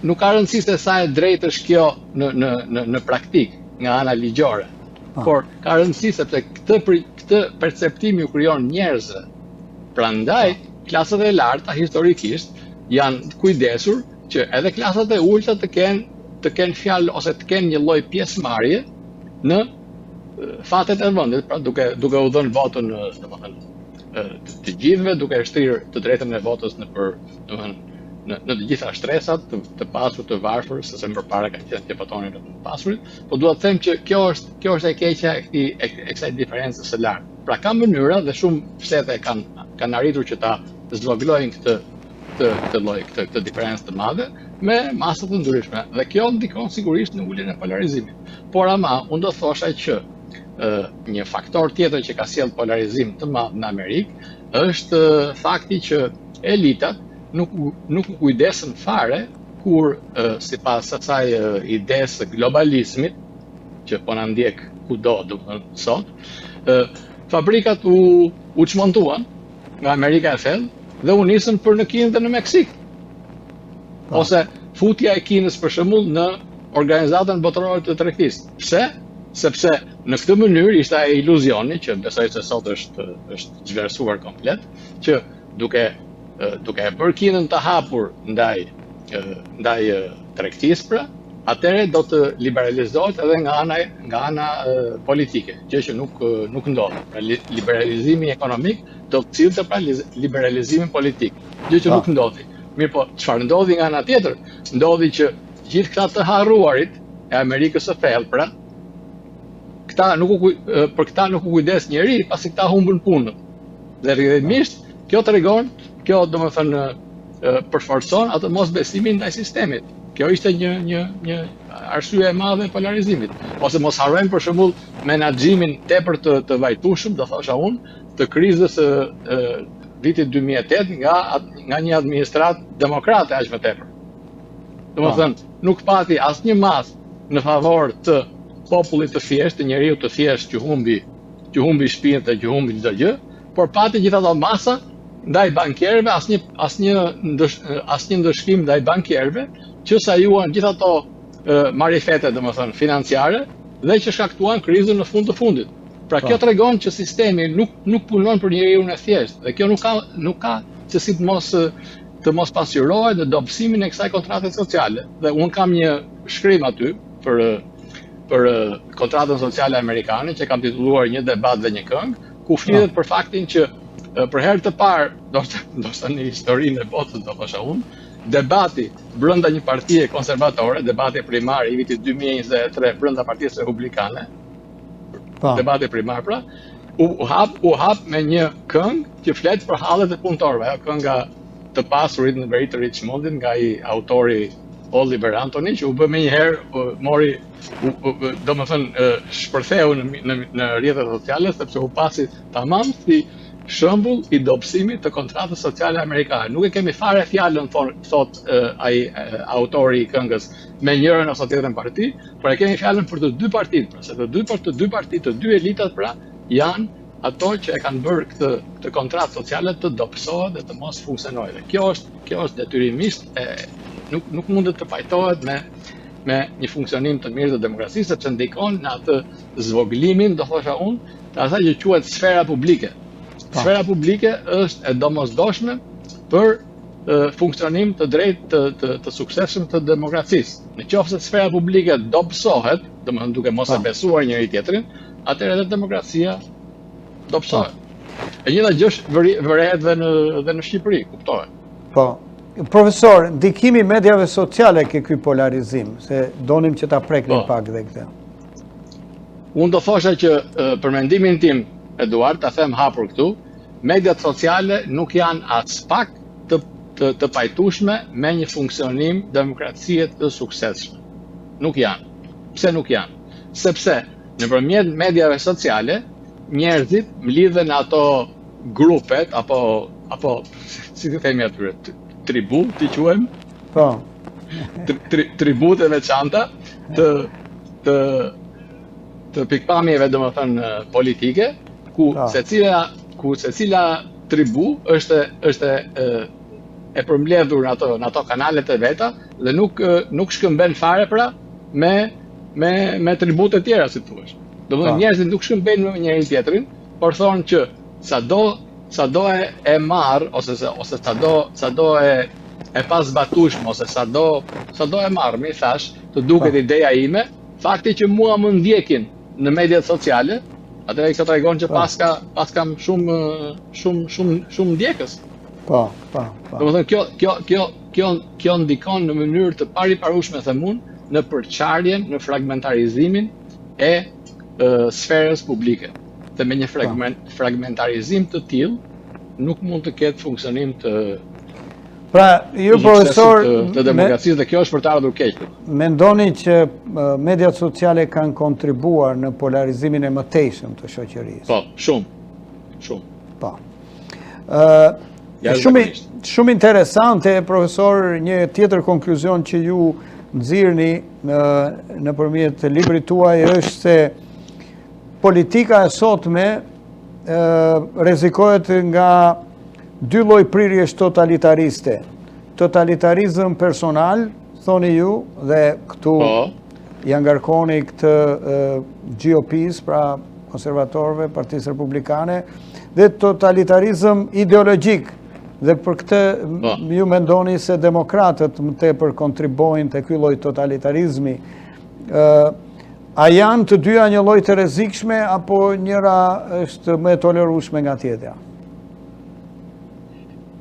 nuk ka rëndësi se sa e drejtë është kjo në praktik nga ana ligjore. Por ka rëndësi sepse këtë perceptim ju krijon njerëzve. Prandaj klasat e larta historikisht janë kujdesur që edhe klasat e ulta të kenë fjalë ose të kenë një lloj pjesëmarrje në fatet e vendit, pra duke u dhënë votën, domethënë, të gjithëve, duke shtrirë të drejtën e votës në të gjitha shtresat, të pasur, të varfër, se më përpara kanë qenë të votonin të pasurit, po dua të them që kjo është e keqja e kësaj diferencës së lartë. Pra ka mënyra dhe shumë shtete kanë arritur që ta zgjoglojnë këtë diferencë të madhe me masa të ndryshme. Dhe kjo ndikon sigurisht në uljen e polarizimit. Por ama, unë do thosha që një faktor tjetër që ka sjell polarizim të madh në Amerikë është fakti që elitat nuk u kujdesën fare kur sipas asaj idesë së globalizmit që po na ndjek kudo domethënë sot, fabrikat u çmontuan nga Amerika e Thellë dhe u nisën për në Kinë dhe në Meksik. Ose futja e Kinës për shembull në Organizatën Botërore të Tregtisë. Pse? Sepse në këtë mënyrë ishte ai iluzioni që besoj se sot është zhvlerësuar komplet, që duke e bërë Kinën të hapur ndaj tregtisë pra, atëherë do të liberalizohet edhe nga ana politike, gjë që nuk ndodh. Pra liberalizimi ekonomik do të cilëte pra liberalizimin politik, gjë që nuk ndodhi. Mirë po, çfarë ndodhi nga ana tjetër? Ndodhi që gjithë këta të harruarit e Amerikës së Thellë pra, për këta nuk u kujdes njeri, pasi këta humbën punën. Dhe rrjedhimisht kjo domethënë përforcon atë mosbesimin ndaj sistemit. Kjo ishte një arsye e madhe e polarizimit. Ose mos harrojmë për shembull menaxhimin tepër të vajtueshëm, do thosha unë, të krizës vitit 2008 nga një administratë demokrate aq më tepër. Domethënë, nuk pati asnjë mas në favor të popullit të thjeshtë, të njeriu të thjeshtë që humbi shtëpinë dhe që humbi çdo gjë, por pati gjithë ato masa ndaj bankierëve, asnjë ndëshkim ndaj bankierëve që sajuan gjithë ato marifete, domethënë financiare, dhe që shkaktuan krizën në fund të fundit. Pra kjo tregon që sistemi nuk punon për njeriu e thjeshtë, dhe kjo nuk ka që si të mos pasqyrohet në dobësimin e kësaj kontrate sociale. Dhe un kam një shkrim aty për kontratën sociale amerikane që kam titulluar Një debat dhe një këngë, ku flitet për faktin që për herë të parë, ndoshta në historinë e botës do thosha unë, debati brenda një partie konservatore, debati primar i vitit 2023 brenda Partisë Republikane, debati primar pra, u hap me një këngë që flet për hallet e punëtorëve, ajo kënga Të pasurit në veri të Richmondit nga i autori Oliver Anthony, që u bë me njëherë, mori, domethënë shpërtheu në rrjetet sociale, sepse u pasi tamam si shembull i dobësimit të kontratës sociale amerikane. Nuk e kemi fare fjalën thot ai autori i këngës me njërin ose tjetrën parti, por e kemi fjalën për të dy partitë, pra se të dy partitë, të dy elitat pra janë ato që e kanë bërë këtë kontratë sociale të dobësohet dhe të mos funksionojë. Dhe kjo është detyrimisht nuk mundet të pajtohet me një funksionim të mirë të demokracisë, sepse ndikon në atë zvoglimin, do thosha unë, të asaj që quhet sfera publike. Sfera publike është e domosdoshme për funksionim të drejtë të suksesshëm të demokracisë. Në qoftë se sfera publike dobësohet, domethënë duke mos e besuar njëri tjetrin, atëherë edhe demokracia dobësohet. E njëjta gjë vërehet edhe në Shqipëri, kuptohet. Po. Profesor, ndikimi i mediave sociale ke ky polarizim, se donim që ta preknim pak dhe këtë. Unë do thosha që për mendimin tim, Eduard, ta them hapur këtu, mediat sociale nuk janë as pak të pajtueshme me një funksionim demokracie të suksesshme. Nuk janë. Pse nuk janë? Sepse nëpërmjet mediave sociale njerëzit mlidhen ato grupet apo si të themi atyre, tribu, t'i quajmë? Po. Tribute veçanta të pikpamjeve domethënë politike, ku secila tribu është e përmbledhur në ato kanalet e veta dhe nuk shkëmben fare pra me tribute tjera, si thuaç. Domethënë njerëzit nuk shkëmbejnë me njëri tjetrin, por thonë që sado e marr ose sado e pasbatueshme ose sado e marr, më thash, të duket ideja ime, fakti që mua më ndjekin në mediat sociale, atëherë kjo tregon që pas kam shumë ndjekës. Po. Domethënë kjo ndikon në mënyrë të pariparueshme them unë në përçarjen, në fragmentarizimin e sferës publike. Dhe me një fragmentarizim të tillë nuk mund të ketë funksionim të Pra, ju profesor, të demokracisë dhe kjo është për të ardhur keq. Mendoni që mediat sociale kanë kontribuar në polarizimin e mëtejshëm të shoqërisë? Po, shumë. Po. Shumë interesante, profesor, një tjetër konkluzion që ju nxirrni nëpërmjet librit tuaj është se politika e sotme rrezikohet nga dy lloj prirjesh totalitariste. Totalitarizëm personal, thoni ju, dhe këtu ja ngarkoni këtë GOP-s, pra konservatorëve, Partisë Republikane, dhe totalitarizëm ideologjik. Dhe për këtë ju mendoni se demokratët më tepër kontribojnë te ky lloj totalitarizmi. A janë të dyja një lloj të rrezikshme apo njëra është më e tolerueshme nga tjetra?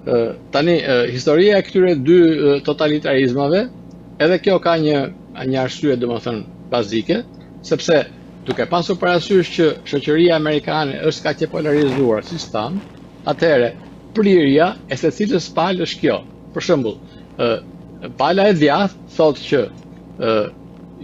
Tani, historia e këtyre dy totalitarizmave, edhe kjo ka një arsye domethënë bazike, sepse duke pasur parasysh që shoqëria amerikane është kaq e polarizuar si stan, atëherë prirja e secilës palë është kjo. Për shembull, pala e djathtë thotë që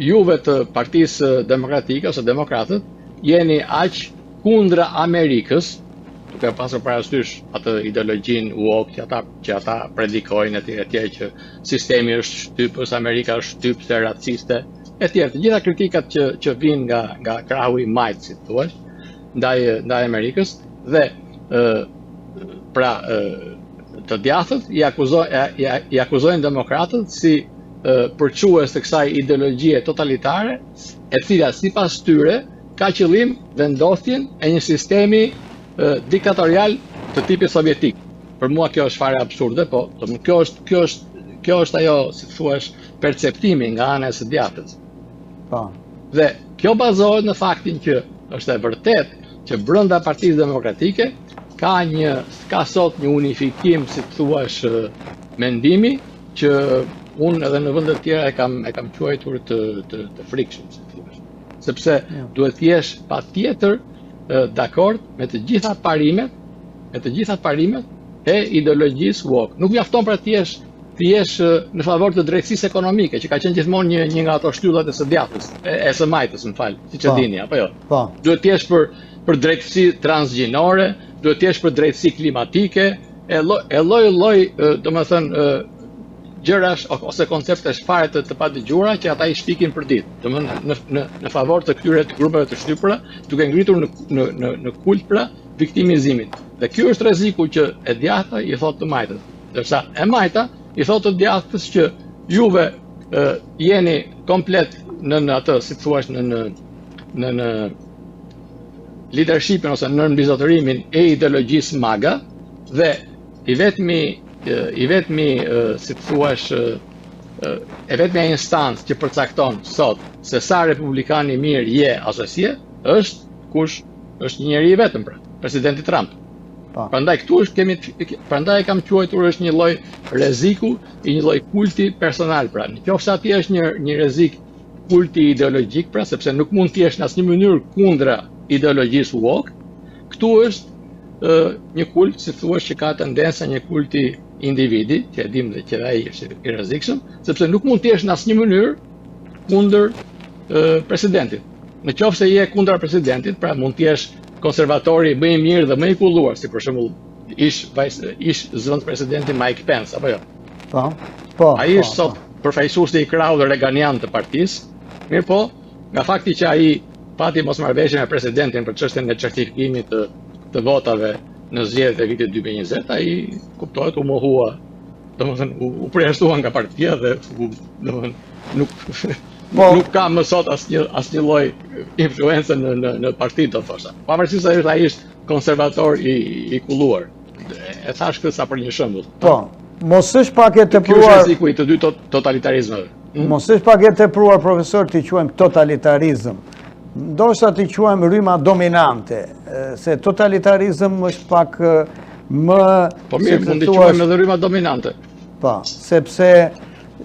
juve të Partisë Demokratike ose demokratët jeni aq kundra Amerikës, duke pasur parasysh atë ideologjin woke që ata predikojnë etj që sistemi është shtypës, Amerika është shtypse, raciste, etj. Të gjitha kritikat që vijnë nga krahu i majt, si thua, ndaj Amerikës dhe pra të djathët i akuzojnë demokratët si përques të kësaj ideologjie totalitare, e cila sipas tyre ka qëllim vendosjen e një sistemi diktatorial të tipit sovjetik. Për mua kjo është fare absurde, po kjo është ajo, si thuash, perceptimi nga ana e së djathtës. Dhe kjo bazohet në faktin që është e vërtet që brenda Partisë Demokratike ka sot një unifikim, si thuash, mendimi që unë edhe në vende të tjera e kam quajtur të frikshëm, si thuash. Sepse duhet të jesh patjetër dakord me të gjitha parimet e ideologjisë woke. Nuk mjafton pra të jesh në favor të drejtësisë ekonomike, që ka qenë gjithmonë një nga ato shtyllat e së djathtës, e së majtës, më fal, siç e dini, apo jo. Duhet të jesh për drejtësi transgjinore, duhet të jesh për drejtësi klimatike, e lloj, domethënë gjërash ose koncepte fare të padëgjuara që ata I shpikin për ditë, domethënë në favor të këtyre grupeve të shtypura, duke ngritur në kult pra viktimizimin. Dhe ky është rreziku që e djatha I thotë të majtës, ndërsa e majta I thotë të djathtës që juve jeni komplet në atë, si thua, në leadershipin ose në mbizotërimin e ideologjisë MAGA dhe I vetmi si thuash e vetmja instancë që përcakton sot se sa republikani mirë je ose si është kush është një njeri I vetëm pra, presidenti Trump. Prandaj këtu prandaj kam quajtur është një lloj rreziku I një lloj kulti personal pra. Nëse aty është një rrezik kulti ideologjik pra, sepse nuk mund të jesh në asnjë mënyrë kundra ideologjisë woke, këtu është një kult, si thua, që ka tendenca një kulti individi, që e dim dhe që ai është I rrezikshëm, sepse nuk mund të jesh në asnjë mënyrë kundër presidentit. Në qoftë se je kundër presidentit, pra mund të jesh konservatori më I mirë dhe më I kulluar, si për shembull ish zëvendës presidenti Mike Pence, apo jo? Po. Ai është sot përfaqësuesi I krahut reganian të partisë, mirë po, nga fakti që ai pati mosmarrëveshje me presidentin për çështjen e certifikimit të votave në zgjedhjet e vitit 2020, ai kuptohet u mohua, domethënë u përjashtua nga partia dhe domethënë nuk ka më sot asnjë lloj influencë në parti do thosha. Pavarësisht se ai është konservator I kulluar. E thash këtë sa për një shembull. Po, mos është pak e tepruar. Ky është rreziku I të dy totalitarizmeve. Mos është pak e tepruar, profesor, t'i quajmë totalitarizëm. Ndoshta t'i quajmë rryma dominante, se totalitarizëm është pak më... Po mirë, mund t'i quajmë edhe rryma dominante. Po, sepse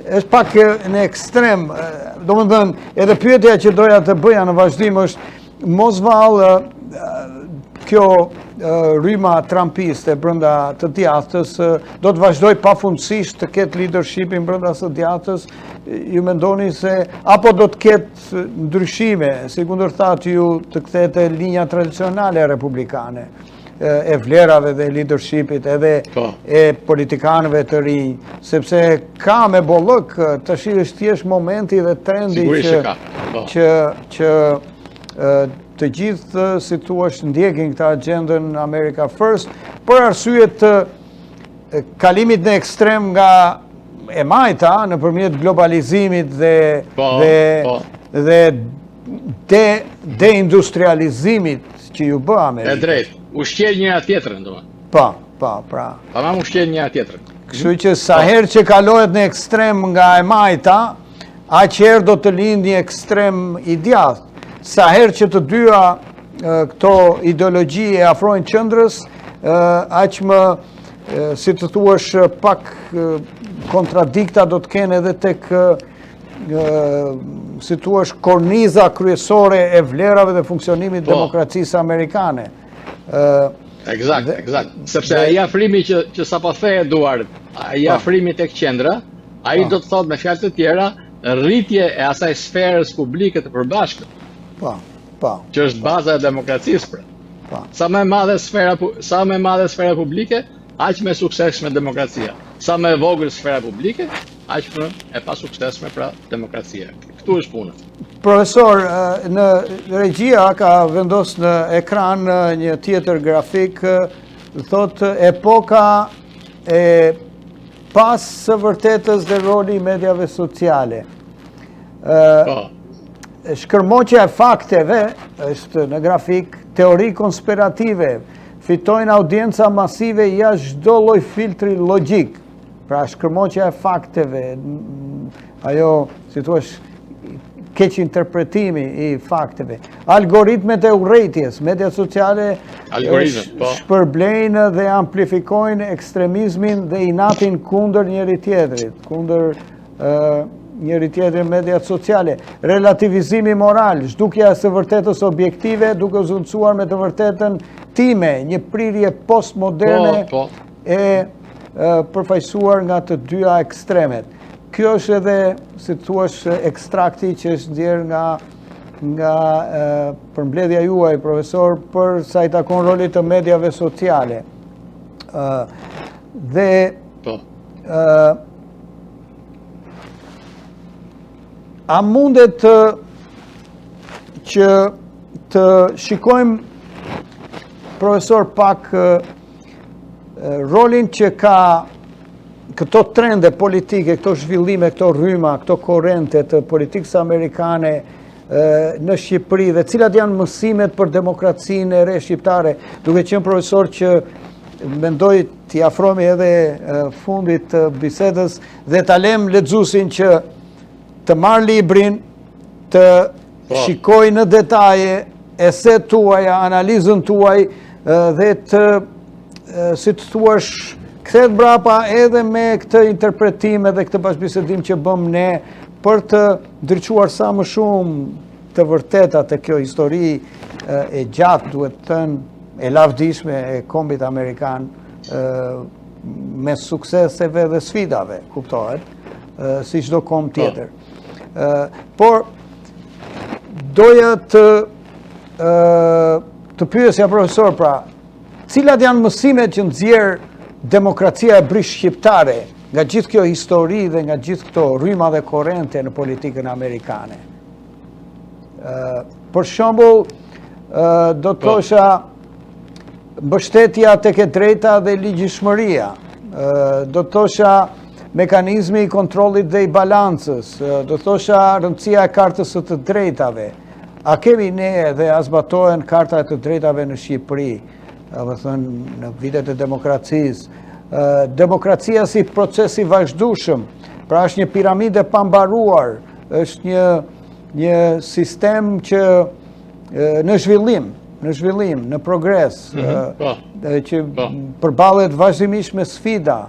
është pak në ekstrem, domethënë, edhe pyetja që doja të bëja në vazhdim është mos vallë kjo rryma trumpiste brenda të djathtës do të vazhdoj pafundësisht të ketë leadershipin brenda së djathtës, ju mendoni se apo do të ketë ndryshime, si kundërthat ju të kthehete linja tradicionale republikane e vlerave dhe leadershipit edhe e politikanëve të rinj, sepse ka me bollëk tash është thjesht momenti dhe trendi që të gjithë, si thua, ndjekin këtë agendën America First, për arsye të kalimit në ekstrem nga e majta nëpërmjet globalizimit dhe deindustrializimit që ju bë Amerika. E drejt, ushqen njëra tjetrën, domethënë. Po, pra. Tamam ushqen njëra tjetrën. Kështu që sa herë që kalohet në ekstrem nga e majta, aq herë do të lindë një ekstrem I djathtë. Sa herë që të dyja këto ideologji e afrojnë qendrës, aq më, si të thuash, pak kontradikta do të kenë edhe tek, si thuash, korniza kryesore e vlerave dhe funksionimit demokracisë amerikane. Eksakt. Sepse ai afrimi që sapo the Eduard, ai afrimi tek qendra, ai do të thotë me fjalë të tjera, rritje e asaj sferës publike të përbashkët. Po. Që është baza e demokracisë pra. Sa më e madhe sfera publike, aq më e suksesshme demokracia. Sa më e vogël sfera publike, aq më e pasuksesshme pra demokracia. Këtu është puna. Profesor, në regjia ka vendos në ekran një tjetër grafik, thot epoka e pas së vërtetës dhe roli I mediave sociale. Shkërmoqja e fakteve është në grafik, teori konspirative, fitojnë audienca masive jashtë çdo lloj filtri logjik. Pra shkërmoqja e fakteve, ajo, si thua, keq interpretimi I fakteve. Algoritmet e urrëties, mediat sociale shpërblejnë dhe amplifikojnë ekstremizmin dhe inatin kundër njëri tjetrit, kundër njëri tjetrin mediat sociale. Relativizimi moral, zhdukja së vërtetës objektive, duke zëvendësuar me të vërtetën time, një prirje postmoderne e përfaqësuar nga të dyja ekstremet. Kjo është edhe, si thuash, ekstrakti që është nxjerrë nga nga përmbledhja juaj, profesor, për sa i takon rolit të mediave sociale. Dhe a mundet që të shikojmë, profesor, pak rolin që ka këto trende politike, këto zhvillime, këto rryma, këto korrente të politikës amerikane në Shqipëri dhe cilat janë mësimet për demokracinë e re shqiptare, duke qenë profesor që mendoj t'i afrohemi edhe fundit të bisedës dhe ta lëm lexuesin që të marrë librin, të shikoj në detaje eset tuaja, analizën tuaj dhe të, si të thuash, kthehet brapa edhe me këtë interpretim edhe këtë bashkëbisedim që bëm ne për të ndriçuar sa më shumë të vërteta të kjo histori e gjatë, duhet të thënë, e lavdishme e kombit amerikan me sukseseve dhe sfidave, kuptohet, si çdo komb tjetër. Por doja të pyesja, profesor, pra, cilat janë mësimet që nxjerr demokracia e brish shqiptare nga gjithë kjo histori dhe nga gjithë këto rryma dhe korrente në politikën amerikane? Për shembull, do të thosha mbështetja tek e drejta dhe ligjshmëria, do të thosha mekanizmi i kontrollit dhe i balancës, do të thosha rëndësia e kartës së të drejtave. A kemi ne dhe a zbatohen karta e të drejtave në Shqipëri, më thënë në vitet e demokracisë? Demokracia si proces i vazhdueshëm, pra është një piramide pambaruar, është një sistem që në zhvillim, në progres, që përballet vazhdimisht me sfida,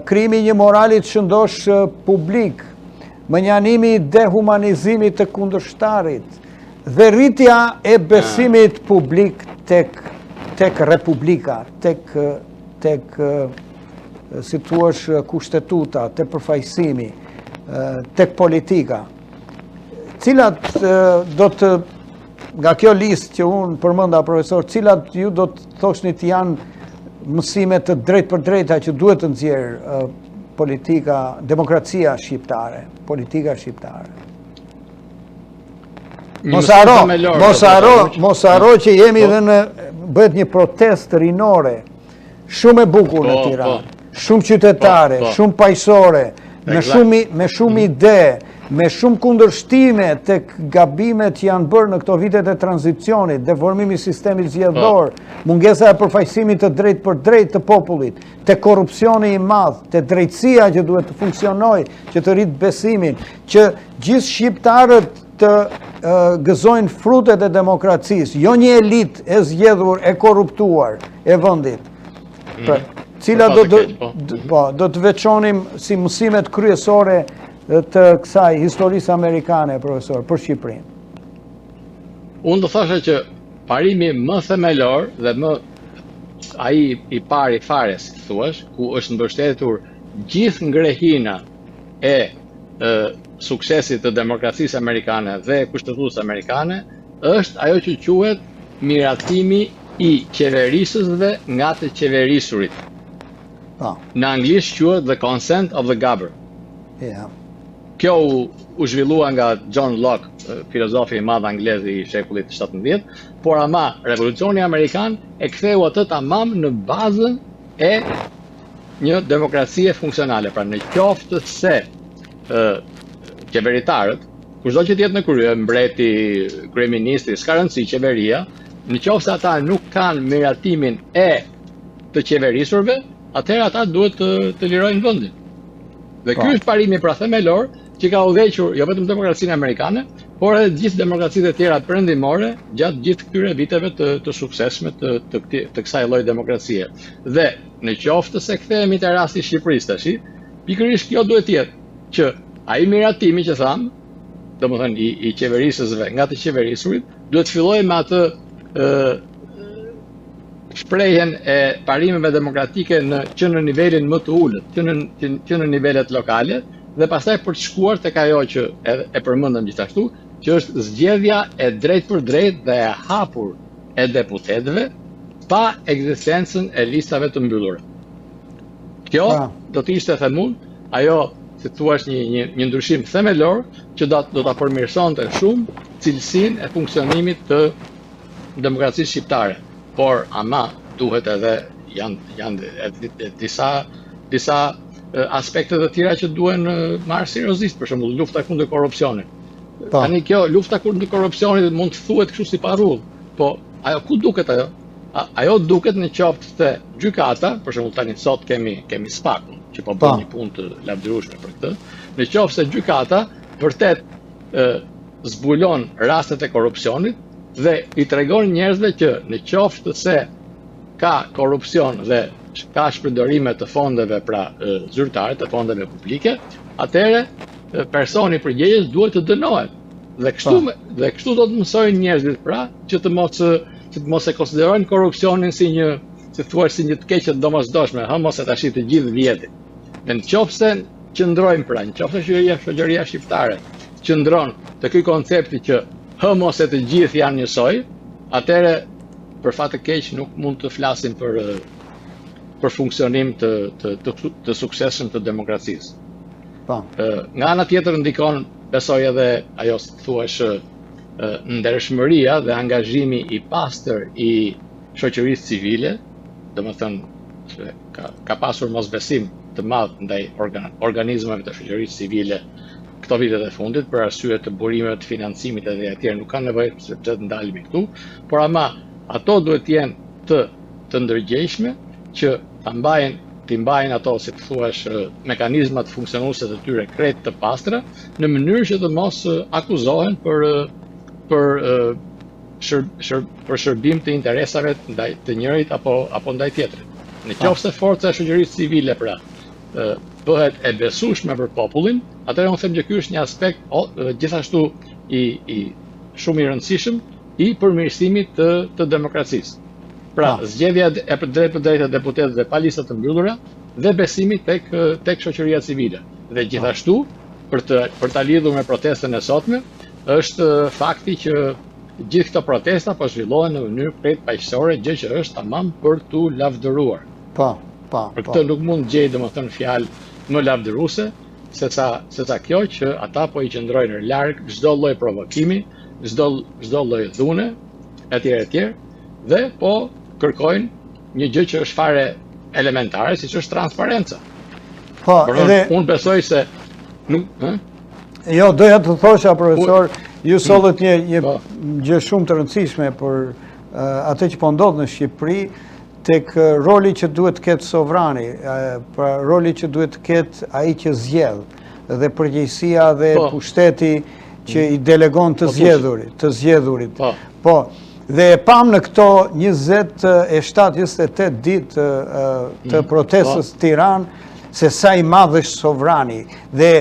krijimi një moralit shëndosh publik, mënjanimi i dehumanizimit të kundërshtarit dhe rritja e besimit publik tek republika, tek si thuash kushtetuta, tek përfaqësimi, tek politika. Cilat do të, nga kjo listë që unë përmenda, profesor, cilat ju do të thoshni të janë mësime të drejt për drejta që duhet të nxjerrë demokracia shqiptare, politika shqiptare? Mos haro që jemi dhe në bëhet një protestë rinore, shumë e bukur në Tiranë, shumë qytetare, shumë paqësore, me shumë ide, me shumë kundërshtime tek gabimet që janë bërë në këto vitet e tranzicionit, deformimi i sistemit zgjedhor, mungesa e përfaqësimit të drejt për drejt të popullit, te korrupsioni i madh, te drejtësia që duhet të funksionojë, që të rritë besimin, që gjithë shqiptarët të gëzojnë frutet e demokracisë, jo një elit e zgjedhur, e korruptuar e vendit. Cila do të veçonim si mësimet kryesore të kësaj historisë amerikane, profesor, për Shqipërinë? Unë do thashe që parimi më themelor dhe më ai i pari fare, si thuash, ku është mbështetur gjithë ngrehina e suksesit të demokracisë amerikane dhe kushtetutës amerikane, është ajo që quhet miratimi i qeverisësve nga të qeverisurit. Në anglisht quhet the consent of the governed. Kjo u zhvillua nga John Locke, filozofi i madh anglez i shekullit 17, por ama revolucioni amerikan e ktheu atë tamam në bazën e një demokracie funksionale. Pra në qoftë se qeveritarët, kushdo që t'jetë në krye, mbreti, kryeministri, s'ka rëndësi qeveria, në qoftë se ata nuk kanë miratimin e të qeverisurve, atëherë ata duhet të lirojnë vendin. Dhe ky është parimi pra themelor që ka udhëhequr jo vetëm demokracinë amerikane, por edhe gjithë demokracitë e tjera perëndimore gjatë gjithë këtyre viteve të suksesshme të kësaj lloji demokracie. Dhe në qoftë se kthehemi te rasti i Shqipërisë tash, pikërisht kjo duhet të jetë që ai miratimi që tham, domethënë i qeverisësve nga të qeverisurit, duhet të fillojë me atë shprehjen e parimeve demokratike që në nivelin më të ulët, që në nivelet lokale, dhe pastaj për të shkuar tek ajo që e përmendëm gjithashtu, që është zgjedhja e drejt për drejt dhe e hapur e deputetëve pa ekzistencën e listave të mbyllura. Kjo do të ishte, them unë, ajo, si thua, një ndryshim themelor që do ta përmirësonte shumë cilësinë e funksionimit të demokracisë shqiptare. Por ama duhet edhe janë disa aspekte të tjera që duhen marrë seriozisht, për shembull lufta kundër korrupsionit. Tani kjo lufta kundër korrupsionit mund të thuhet kështu si parrull, po ajo ku duket ajo? Ajo duket në qoftë se gjykata, për shembull tani sot kemi SPAK-un, që po bën një punë të lavdërueshme për këtë. Në qoftë se gjykata vërtet zbulon rastet e korrupsionit dhe i tregon njerëzve që në qoftë se ka korrupsion dhe ka shpërndorime të fondeve pra zyrtare, të fondeve publike, atëherë personi përgjegjës duhet të dënohet. Dhe kështu do të mësojnë njerëzit pra që të mos e konsiderojnë korrupsionin si një të keqe të domosdoshme, mos e tash të gjithë vjetin. Dhe nëse qëndrojmë pra, nëse shoqëria shqiptare qëndron te ky koncepti që mos e të gjithë janë njësoj, atëherë për fat të keq nuk mund të flasim për funksionim të suksesshëm të demokracisë. Nga ana tjetër ndikon, besoj edhe ajo si thuash ndershmëria dhe angazhimi i pastër i shoqërisë civile, domethënë ka pasur mosbesim të madh ndaj organizmave të shoqërisë civile këto vitet e fundit për arsye të burimeve të financimit edhe etj, nuk ka nevojë sepse të ndalemi këtu, por ama ato duhet të jenë të ndërgjegjshme që të mbajnë ato, si të thuash, mekanizmat funksionuese të tyre krejt të pastra, në mënyrë që të mos akuzohen për shërbim të interesave të njërit apo ndaj tjetrit. Në qoftë se forca e shoqërisë civile pra bëhet e besueshme për popullin, atëherë unë them që ky është një aspekt gjithashtu i shumë i rëndësishëm i përmirësimit të demokracisë. Pra, zgjedhja e drejt për drejt e deputetëve pa lista të mbyllura dhe besimi tek shoqëria civile. Dhe gjithashtu, për ta lidhur me protestën e sotme, është fakti që gjithë këto protesta po zhvillohen në mënyrë krejt paqësore, gjë që është tamam për tu lavdëruar. Për këtë nuk mund gjej domethënë fjalë më lavdëruese sesa kjo që ata po i qëndrojnë larg çdo lloj provokimi, çdo lloj dhune, etj, dhe po kërkojnë një gjë që është fare elementare, siç është transparenca. Unë besoj se nuk, Jo, doja të thosha, profesor, ju sollët një gjë shumë të rëndësishme për atë që po ndodh në Shqipëri, tek roli që duhet të ketë sovrani, pra roli që duhet të ketë ai që zgjedh, dhe përgjegjësia dhe pushteti që i delegon të zgjedhurit. Po, dhe e pam në këto 27-28 ditë të protestës Tiranë se sa i madh është sovrani dhe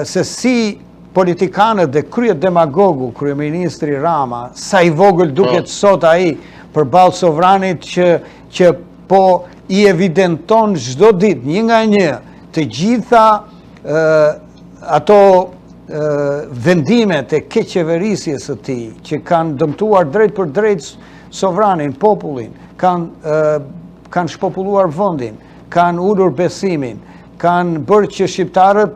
se si politikanët dhe kryet demagogu, kryeministri Rama, sa i vogël duket sot ai përballë sovranit që po i evidenton çdo ditë një nga një të gjitha ato vendimet e keqeverisjes së tij që kanë dëmtuar drejt për drejt sovranin, popullin, kanë shpopulluar vendin, kanë ulur besimin, kanë bërë që shqiptarët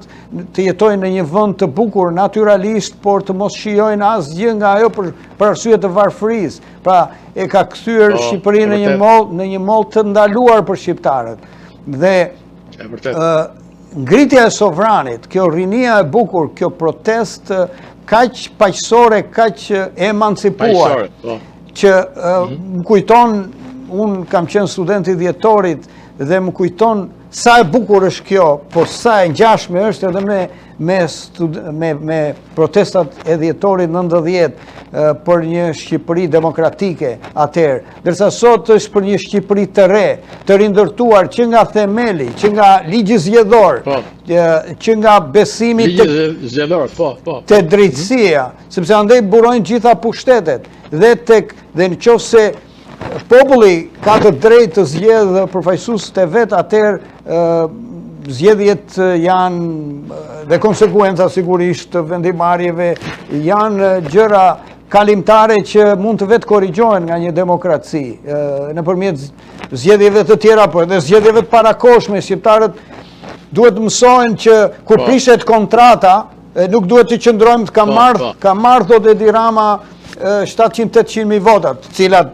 të jetojnë në një vend të bukur natyralisht, por të mos shijojnë asgjë nga ajo për arsye të varfërisë. Pra, e ka kthyer Shqipërinë në një moll të ndaluar për shqiptarët. Dhe ngritja e sovranit, kjo rinia e bukur, kjo protestë kaq paqësore, kaq emancipuar, që më kujton, unë kam qenë student i dhjetorit dhe më kujton sa e bukur është kjo, po sa e ngjashme është edhe me protestat e dhjetorit 90 për një Shqipëri demokratike atëherë, ndërsa sot është për një Shqipëri të re, të rindërtuar që nga themeli, që nga ligji zgjedhor, që nga besimi te drejtësia, sepse andaj burojnë gjitha pushtetet dhe në qoftë se populli ka të drejtë të zgjedhë përfaqësuesit e vet, atëherë zgjedhjet janë dhe konsekuenca sigurisht të vendimarrjeve janë gjëra kalimtare që mund të vetë korrigjohen nga një demokraci nëpërmjet zgjedhjeve të tjera, por edhe zgjedhjeve të parakohshme. Shqiptarët duhet mësojnë që kur prishet kontrata, nuk duhet të qëndrojmë ka marrë thot Edi Rama 700-800.000 votat, të cilat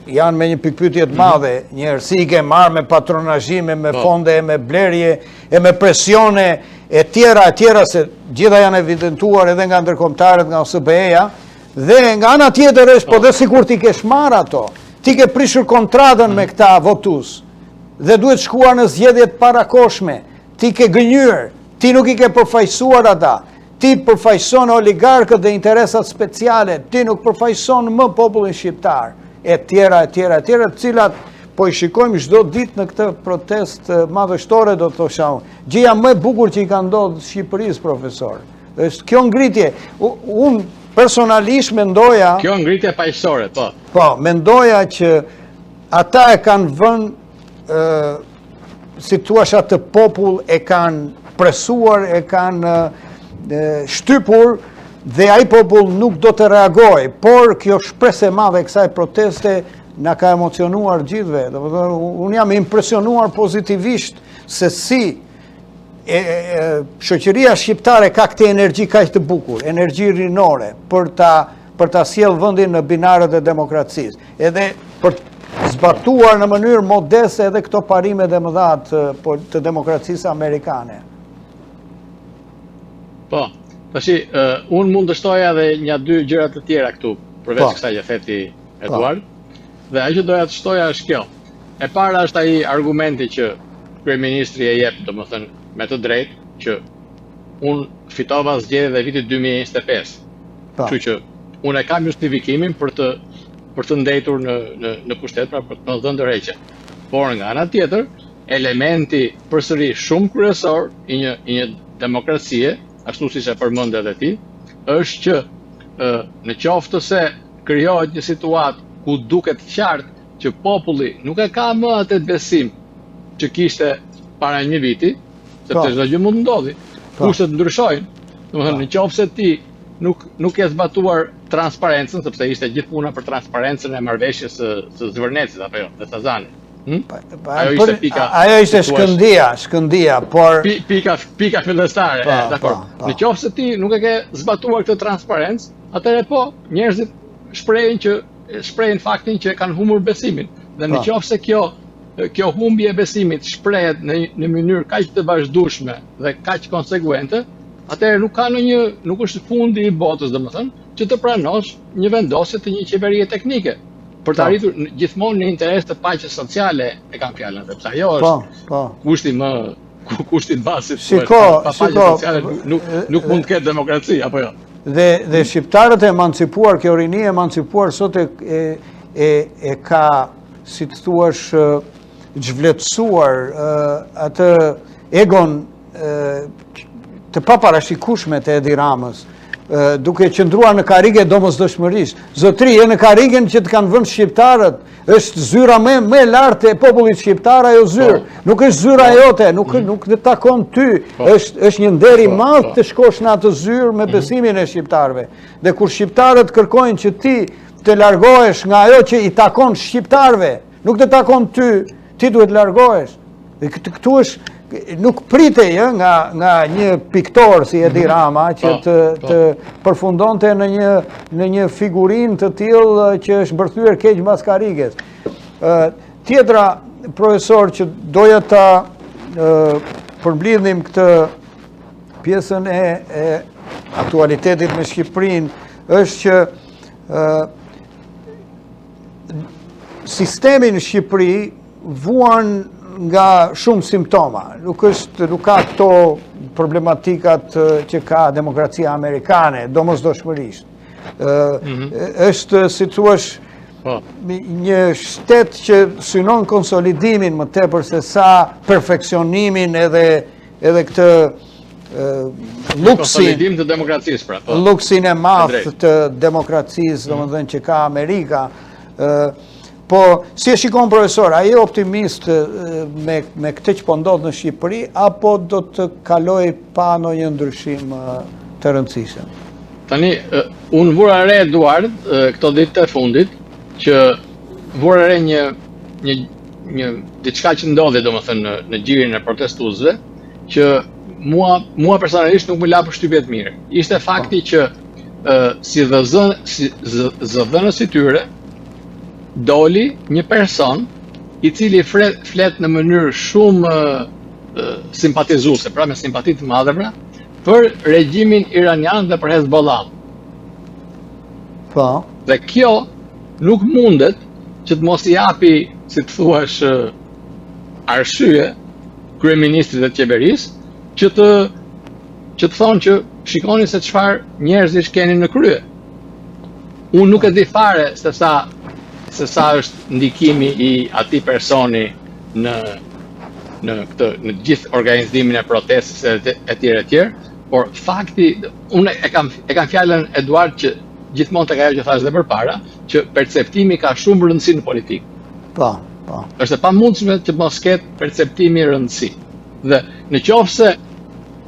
janë me një pikpyetje të madhe, një si ke marrë me patronazhime, me fonde, me blerje, e me presione, e tjera, se gjitha janë evidentuar edhe nga ndërkombëtarët, nga OSBE-ja, dhe nga ana tjetër është, po dhe sikur ti ke marrë ato, ti ke prishur kontratën me këta votues, dhe duhet shkuar në zgjedhjet parakohshme, ti ke gënjur, ti nuk i ke përfaqësuar ata, ti përfaqëson oligarkët dhe interesat speciale, ti nuk përfaqëson më popullin shqiptar, e tjera, të cilat po i shikojmë çdo ditë në këtë protest madhështore, do të thosha unë. Gjëja më e bukur që i ka ndodhur Shqipërisë, profesor, është kjo ngritje. Unë personalisht mendoja... Kjo ngritje paqësore, po. Po, mendoja që ata e kanë vënë, si thua atë popull, e kanë presuar, e kanë shtypur, dhe ai popull nuk do të reagoj, por kjo shpresë e madhe e kësaj proteste na ka emocionuar gjithve. Unë jam impresionuar pozitivisht se si shoqëria shqiptare ka këtë energji kaq të bukur, energji rinore, për ta sjellë vendin në binarët e demokracisë. Edhe për zbatuar në mënyrë modeste edhe këto parime dhe mëdha të demokracisë amerikane. Po. Tashi, unë mund të shtoja edhe një dy gjëra të tjera këtu, përveç kësaj që theti Eduard, dhe ajo që doja të shtoja është kjo. E para është ai argumenti që kryeministri e jep, domethënë me të drejtë, që unë fitova zgjedhjet e vitit 2025. Kështu që unë e kam justifikimin për të ndetur në pushtet, pra për të dhënë ndërheqje. Por nga ana tjetër, elementi përsëri shumë kryesor i një demokracie, ashtu si se përmend edhe ti, është që në qoftë se krijohet një situatë ku duket qartë që populli nuk e ka më atë besim që kishte para një viti, sepse çdo gjë mund ndodhi, kushtet ndryshojnë. Domethënë, në qoftë se ti nuk e zbatuar transparencën, sepse ishte gjithë puna për transparencën e marrëveshjes së Zvërnecit apo jo, të Sazanit. Ajo ishte shkëndia, por... Pika fillestare, dakor. Në qoftë se ti nuk e ke zbatuar këtë transparencë, atëherë po, njerëzit shprehin faktin që kanë humbur besimin. Dhe në qoftë se kjo humbje e besimit shprehet në mënyrë kaq të vazhdueshme dhe kaq konsekuente, atëherë nuk është fundi i botës, domethënë, që të pranosh një vendosje të një qeverie teknike. Për të arritur gjithmonë në interes të paqes sociale, e kam fjalën, sepse ajo është kushti basit. Pa paqe sociale nuk mund të ketë demokraci, apo jo? Dhe shqiptarët e emancipuar, kjo rini e emancipuar sot e ka, si të thuash, zhvletësuar atë egon të paparashikueshme të Edi Ramës, duke qëndruar në karrige domosdoshmërisht. Zotri, e në karrigen që të kanë vënë shqiptarët, është zyra më e lartë e popullit shqiptar, ajo zyrë. Nuk është zyra jote, nuk të takon ty. Është një nder i madh të shkosh në atë zyrë me besimin e shqiptarëve. Dhe kur shqiptarët kërkojnë që ti të largohesh nga ajo që i takon shqiptarëve, nuk të takon ty, ti duhet largohesh. Dhe këtu është nuk pritej nga një piktor si Edi Rama që të përfundonte në një figurinë të tillë që është mbërthyer keq mbas karriges. Tjetra, profesor, që doja ta përmbledhim këtë pjesën e aktualitetit me Shqipërinë, është që sistemi në Shqipëri vuan nga shumë simptoma. Nuk ka këto problematikat që ka demokracia amerikane, domosdoshmërisht. Është, si thuash, një shtet që synon konsolidimin më tepër se sa perfekcionimin edhe këtë konsolidim të demokracisë, pra. Luksin e madh të demokracisë, domethënë që ka Amerika. Po, si e shikon profesor, a je optimist me këtë që po ndodh në Shqipëri, apo do të kaloj pa ndonjë ndryshim të rëndësishëm? Tani, unë vura re Eduard, këto ditë të fundit, që vura re një diçka që ndodhi domethënë në gjirin e protestuesve, që mua personalisht nuk më la përshtypje të mirë. Ishte fakti që si zëdhënës i tyre doli një person i cili flet në mënyrë shumë simpatizuese, pra me simpati të madhe për regjimin iranian dhe për Hezbollah. Po. Dhe kjo nuk mundet që të mos i japi, si të thuash, arsye kryeministrit dhe qeverisë që të thonë që shikoni se çfarë njerëzish keni në krye. Unë nuk e di fare se sa është ndikimi i atij personi në gjithë organizimin e protestës e tjerë, por fakti, unë e kam fjalën Eduard që gjithmonë tek ajo që thash dhe përpara, që perceptimi ka shumë rëndësi në politikë. Po. Është e pamundshme që mos ketë perceptimi rëndësi. Dhe në qoftë se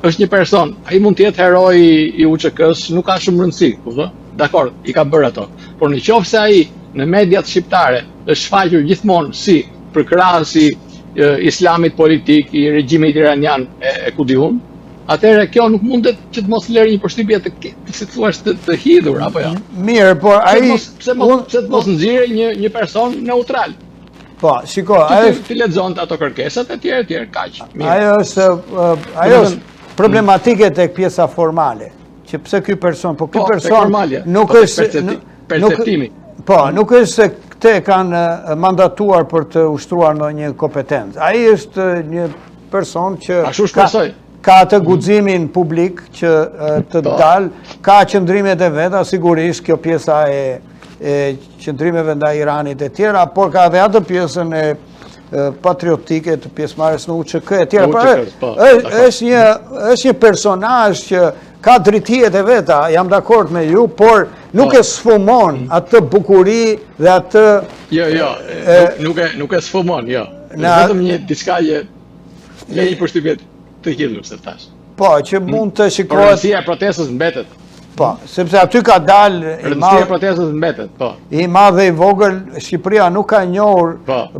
është një person, ai mund të jetë heroi i UÇK-s, nuk ka shumë rëndësi, kupton? Dakor, i ka bërë ato. Por në qoftë se ai në mediat shqiptare është shfaqur gjithmonë si përkrahasi islamit politik, i regjimit iranian e ku di unë, atëherë kjo nuk mundet që të mos lërë një përshtypje si thua të hidhur apo jo. Mirë, por ai pse të mos nxjerrë një person neutral. Po, shiko, ti lexonte ato kërkesat e tjera, kaq. Ajo është problematike tek pjesa formale. Që pse ky person, po ky person nuk është perceptimi. Po, nuk është se këte kanë mandatuar për të ushtruar ndonjë kompetencë. Ai është një person që ka atë guximin publik që të dalë, ka qëndrimet e veta, sigurisht kjo pjesa e qëndrimeve ndaj Iranit e tjera, por ka edhe atë pjesën e patriotike të pjesëmarrjes në UÇK e tjera. Është një personazh që ka drejtijet e veta, jam dakord me ju, por nuk e sfumon atë bukuri dhe atë... Jo, nuk e sfumon, jo. Vetëm një diçka që le një përshtypje të hidhur, se thash. Po, që mund të shikohet... Rëndësia e protestës mbetet. Po, sepse aty ka dalë... Rëndësia e protestës mbetet, po. I madh dhe i vogël, Shqipëria nuk ka njohur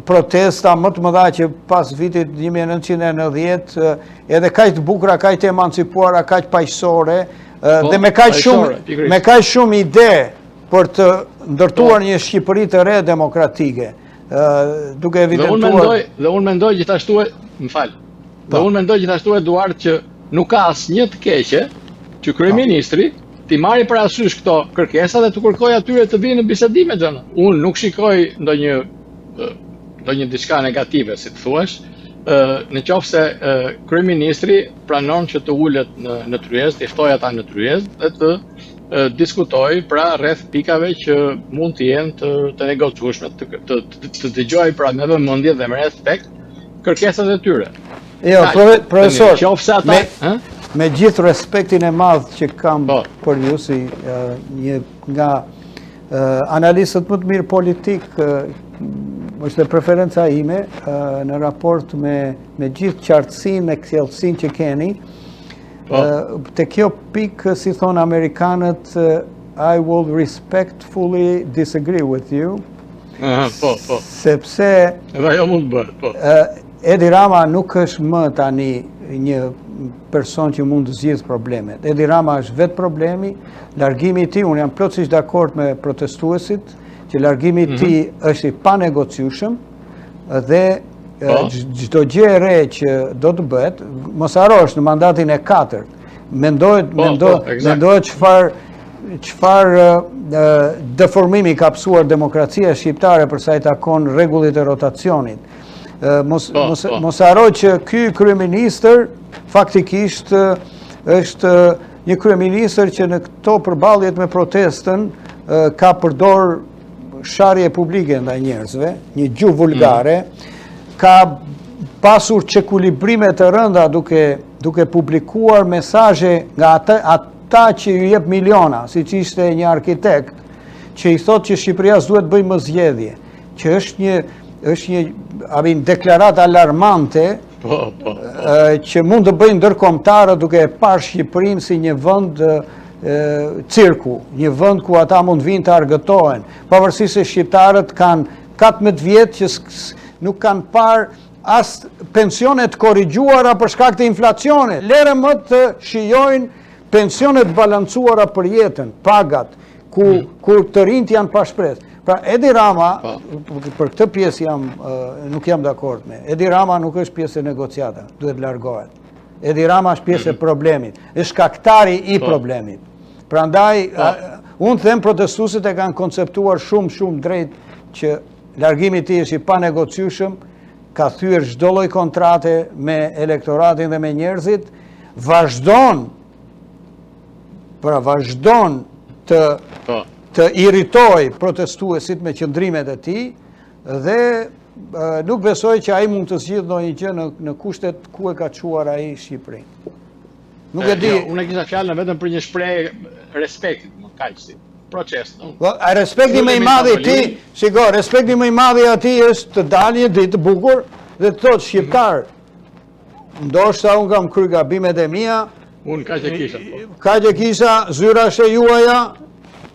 protesta më të mëdha që pas vitit 1990, edhe kaq të bukura, kaq të emancipuara, kaq paqësore, dhe me kaq shumë ide për të ndërtuar një Shqipëri të re demokratike, duke evidentuar... Dhe unë mendoj gjithashtu, dhe unë mendoj gjithashtu Eduard që nuk ka asnjë të keqe që kryeministri ti marri parasysh këto kërkesa dhe të kërkoj atyre të vinë në bisedime xhana. Unë nuk shikoj ndonjë diçka negative, si të thuash, në qoftë se kryeministri pranon që të ulet në Tryezë, të ftoj ata në Tryezë dhe të diskutoj pra rreth pikave që mund të jenë të negociueshme, të dëgjoj pra me vëmendje dhe me respekt kërkesat e tyre. Jo, profesor, me gjithë respektin e madh që kam për ju si një nga analistët më të mirë politik, është preferenca ime në raport me gjithë qartësinë e thellësinë që keni, te kjo pikë, si thonë Amerikanët, I will respectfully disagree with you, sepse Edi Rama nuk është më tani një person që mund të zgjidhë problemet. Edi Rama është vetë problemi, largimi i tij, unë jam plotësisht dakord me protestuesit, që largimi i tij është i panegociueshëm dhe çdo gjë e re që do të bëhet, mos harrosh në mandatin e 4, mendohet çfarë deformimi ka pësuar demokracia shqiptare për sa i takon rregullit e rotacionit. Mos harro që ky kryeministër faktikisht është një kryeministër që në këto përballjet me protestën ka përdor sharje publike ndaj njerëzve, një gjuhë vulgare, ka pasur çekulibrime të rënda duke publikuar mesazhe nga ata që ju jep miliona, siç ishte një arkitekt që i thotë që Shqipëria s'duhet bëjë më zgjedhje, që është një deklarat alarmante që mund të bëjnë ndërkombëtarët duke e parë Shqipërinë si një vend cirku, një vend ku ata mund vinë të argëtohen, pavarësisht se shqiptarët kanë 14 vjet që nuk kanë parë as pensionet korrigjuara për shkak të inflacionit. Lere më të shijojnë pensionet balancuara për jetën, pagat, kur të rinjt janë pa shpresë. Pra, Edi Rama, për këtë pjesë nuk jam dakord me. Edi Rama nuk është pjesë e negociata, duhet largohet. Edi Rama është pjesë e problemit, është shkaktari i problemit. Prandaj, unë them protestuesit e kanë konceptuar shumë drejt që largimi i tij është i panegociueshëm, ka thyer çdo lloj kontrate me elektoratin dhe me njerëzit, vazhdon të iritoj protestuesit me qëndrimet e tij dhe nuk besoj që ai mund të zgjidhë ndonjë gjë në kushtet ku e ka çuar ai Shqipërinë. Nuk e di. Unë kisha fjalën vetëm për një shprehje respektit, më kaq si proces. Respekti më i madh i tij, shiko, respekti më i madh i atij është të dalë një ditë të bukur dhe të thotë shqiptar, ndoshta unë kam kryer gabimet e mia. Unë kaq e kisha. Kaq e kisha, zyra është e juaja,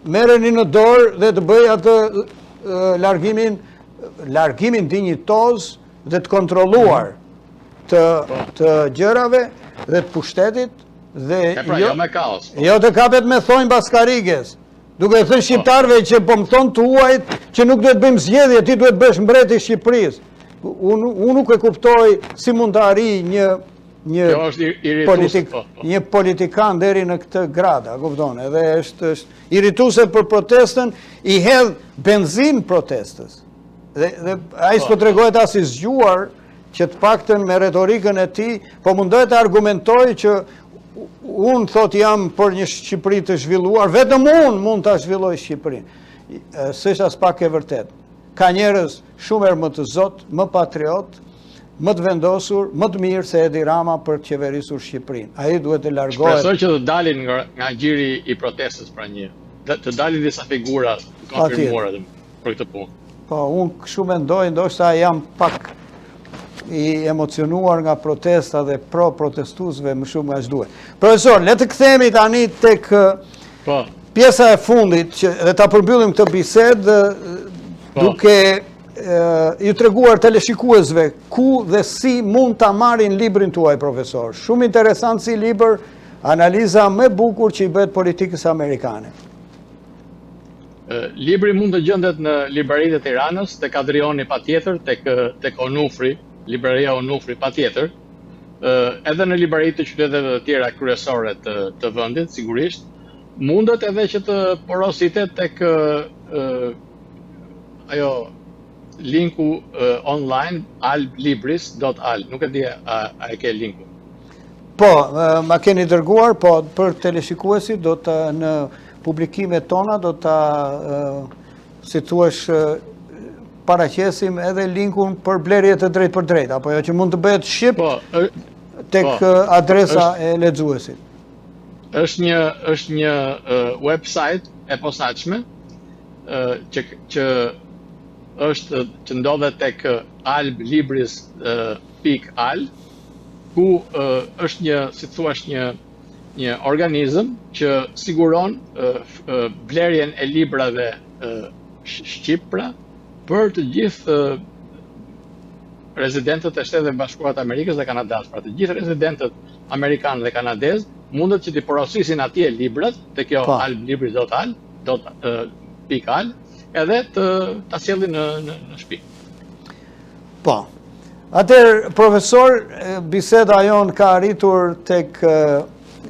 merreni në dorë dhe të bëj atë largimin dinjitoz dhe të kontrolluar të gjërave dhe të pushtetit dhe jo me kaos. Jo të kapet me thonjë Baskarikes. Duke thënë shqiptarëve që po më thonë tuajt që nuk duhet bëjmë zgjedhje, ti duhet bësh mbreti i Shqipërisë. Unë nuk e kuptoj si mund të arrijë një politikan deri në këtë grad, a kupton? Edhe është irituese për protestën, i hedh benzin protestës. Dhe ai s'po tregohet as i zgjuar që të paktën me retorikën e tij, po mundohet të argumentojë që unë thot jam për një Shqipëri të zhvilluar, vetëm unë mund të zhvilloj Shqipërinë. S'është as pak e vërtet. Ka njerëz shumë më të zot, më patriot, më të vendosur, më të mirë se Edi Rama për të qeverisur Shqipërinë. Ai duhet të largohet. Shpresoj që të dalin nga gjiri i protestës pra të dalin disa figura të konfirmuara për këtë punë. Po, unë kështu mendoj, ndoshta jam pak i emocionuar nga protesta dhe pro-protestuesve më shumë nga ç'duhet. Profesor, le të kthehemi tani tek pjesa e fundit dhe ta përmbyllim këtë bisedë duke ju treguar teleshikuesve ku dhe si mund ta marrin librin tuaj, profesor. Shumë interesant si libër, analiza më e bukur që i bëhet politikës amerikane. Libri mund të gjendet në libraritë e Tiranës, tek Adrioni patjetër, tek Onufri, Libraria Onufri patjetër, edhe në libraritë të qyteteve të tjera kryesore të vendit, sigurisht. Mundet edhe që të porositet tek ajo linku online alblibris.al. Nuk e di a e ke linkun. Po, ma keni dërguar, po për teleshikuesit do të në publikimet tona do të si thuash paraqesim edhe linkun për blerje të drejt për drejt, apo jo që mund të bëhet shqip tek adresa e lexuesit. Është një website e posaçme që që ndodhet tek alblibris.al, ku është një, si thuash, një organizëm që siguron blerjen e librave shqipra për të gjithë rezidentët e Shtetit Bashkuar të Amerikës dhe Kanadas. Pra të gjithë rezidentët amerikanë dhe kanadez mundet që t'i porosisin atje librat te kjo alblibris.al edhe ta sjellin në shtëpi. Po. Atëherë, profesor, biseda jon ka arritur tek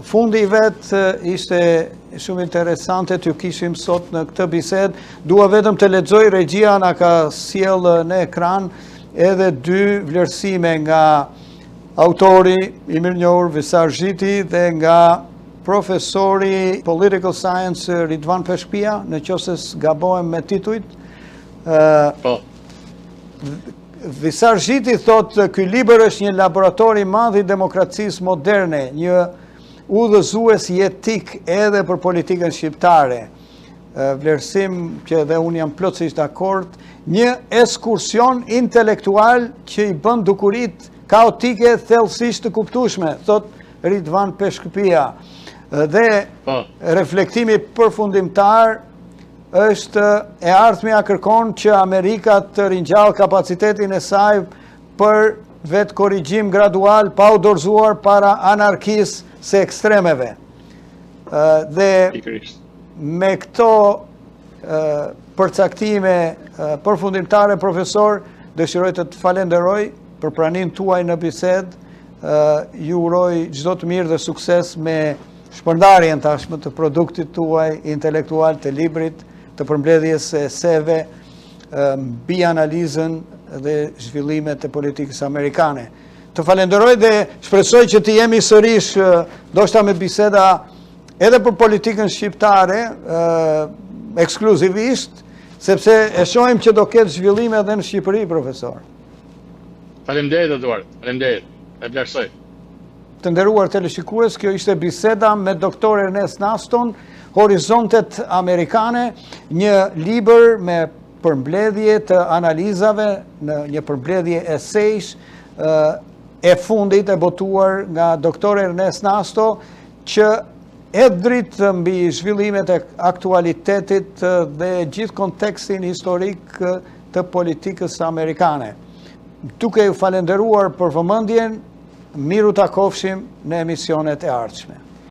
fundi vet, ishte shumë interesante t'ju kishim sot në këtë bisedë. Dua vetëm të lexoj, regjia na ka sjell në ekran edhe 2 vlerësime nga autori i mirënjohur Visar Zhiti dhe nga profesori Political Science Ridvan Peshpia, në qoftë se gabohem me titujt. Visar Zhiti thotë ky libër është një laborator i madh i demokracisë moderne, një udhëzues jetik edhe për politikën shqiptare. vlerësim që dhe unë jam plotësisht dakord, një ekskursion intelektual që i bën dukurit kaotike thellësisht të kuptueshme, thot Ridvan Peshkëpia. Dhe reflektimi përfundimtar është e ardhmja kërkon që Amerika të ringjallë kapacitetin e saj për vetë korrigjim gradual pa u dorëzuar para anarkisë së ekstremeve. Dhe me këto përcaktime përfundimtare, profesor, dëshiroj të të falenderoj për pranimin tuaj në bisedë. Ju uroj çdo të mirë dhe sukses me shpërndarjen tashmë të produktit tuaj intelektual, të librit, të përmbledhjes së eseve mbi analizën dhe zhvillimet e politikës amerikane. Të falenderoj dhe shpresoj që të jemi sërish ndoshta me biseda edhe për politikën shqiptare, ekskluzivisht, sepse e shohim që do ketë zhvillime edhe në Shqipëri, profesor. Faleminderit Eduard, faleminderit. E vlerësoj. Të nderuar teleshikues, kjo ishte biseda me doktor Ernest Naston, Horizontet Amerikane, një libër me përmbledhje të analizave, në një përmbledhje esejsh e fundit e botuar nga doktor Ernest Nasto, që e dritë mbi zhvillimet e aktualitetit dhe gjithë kontekstin historik të politikës amerikane. Duke ju falenderuar për vëmendjen, miru takofshim në emisionet e ardhshme.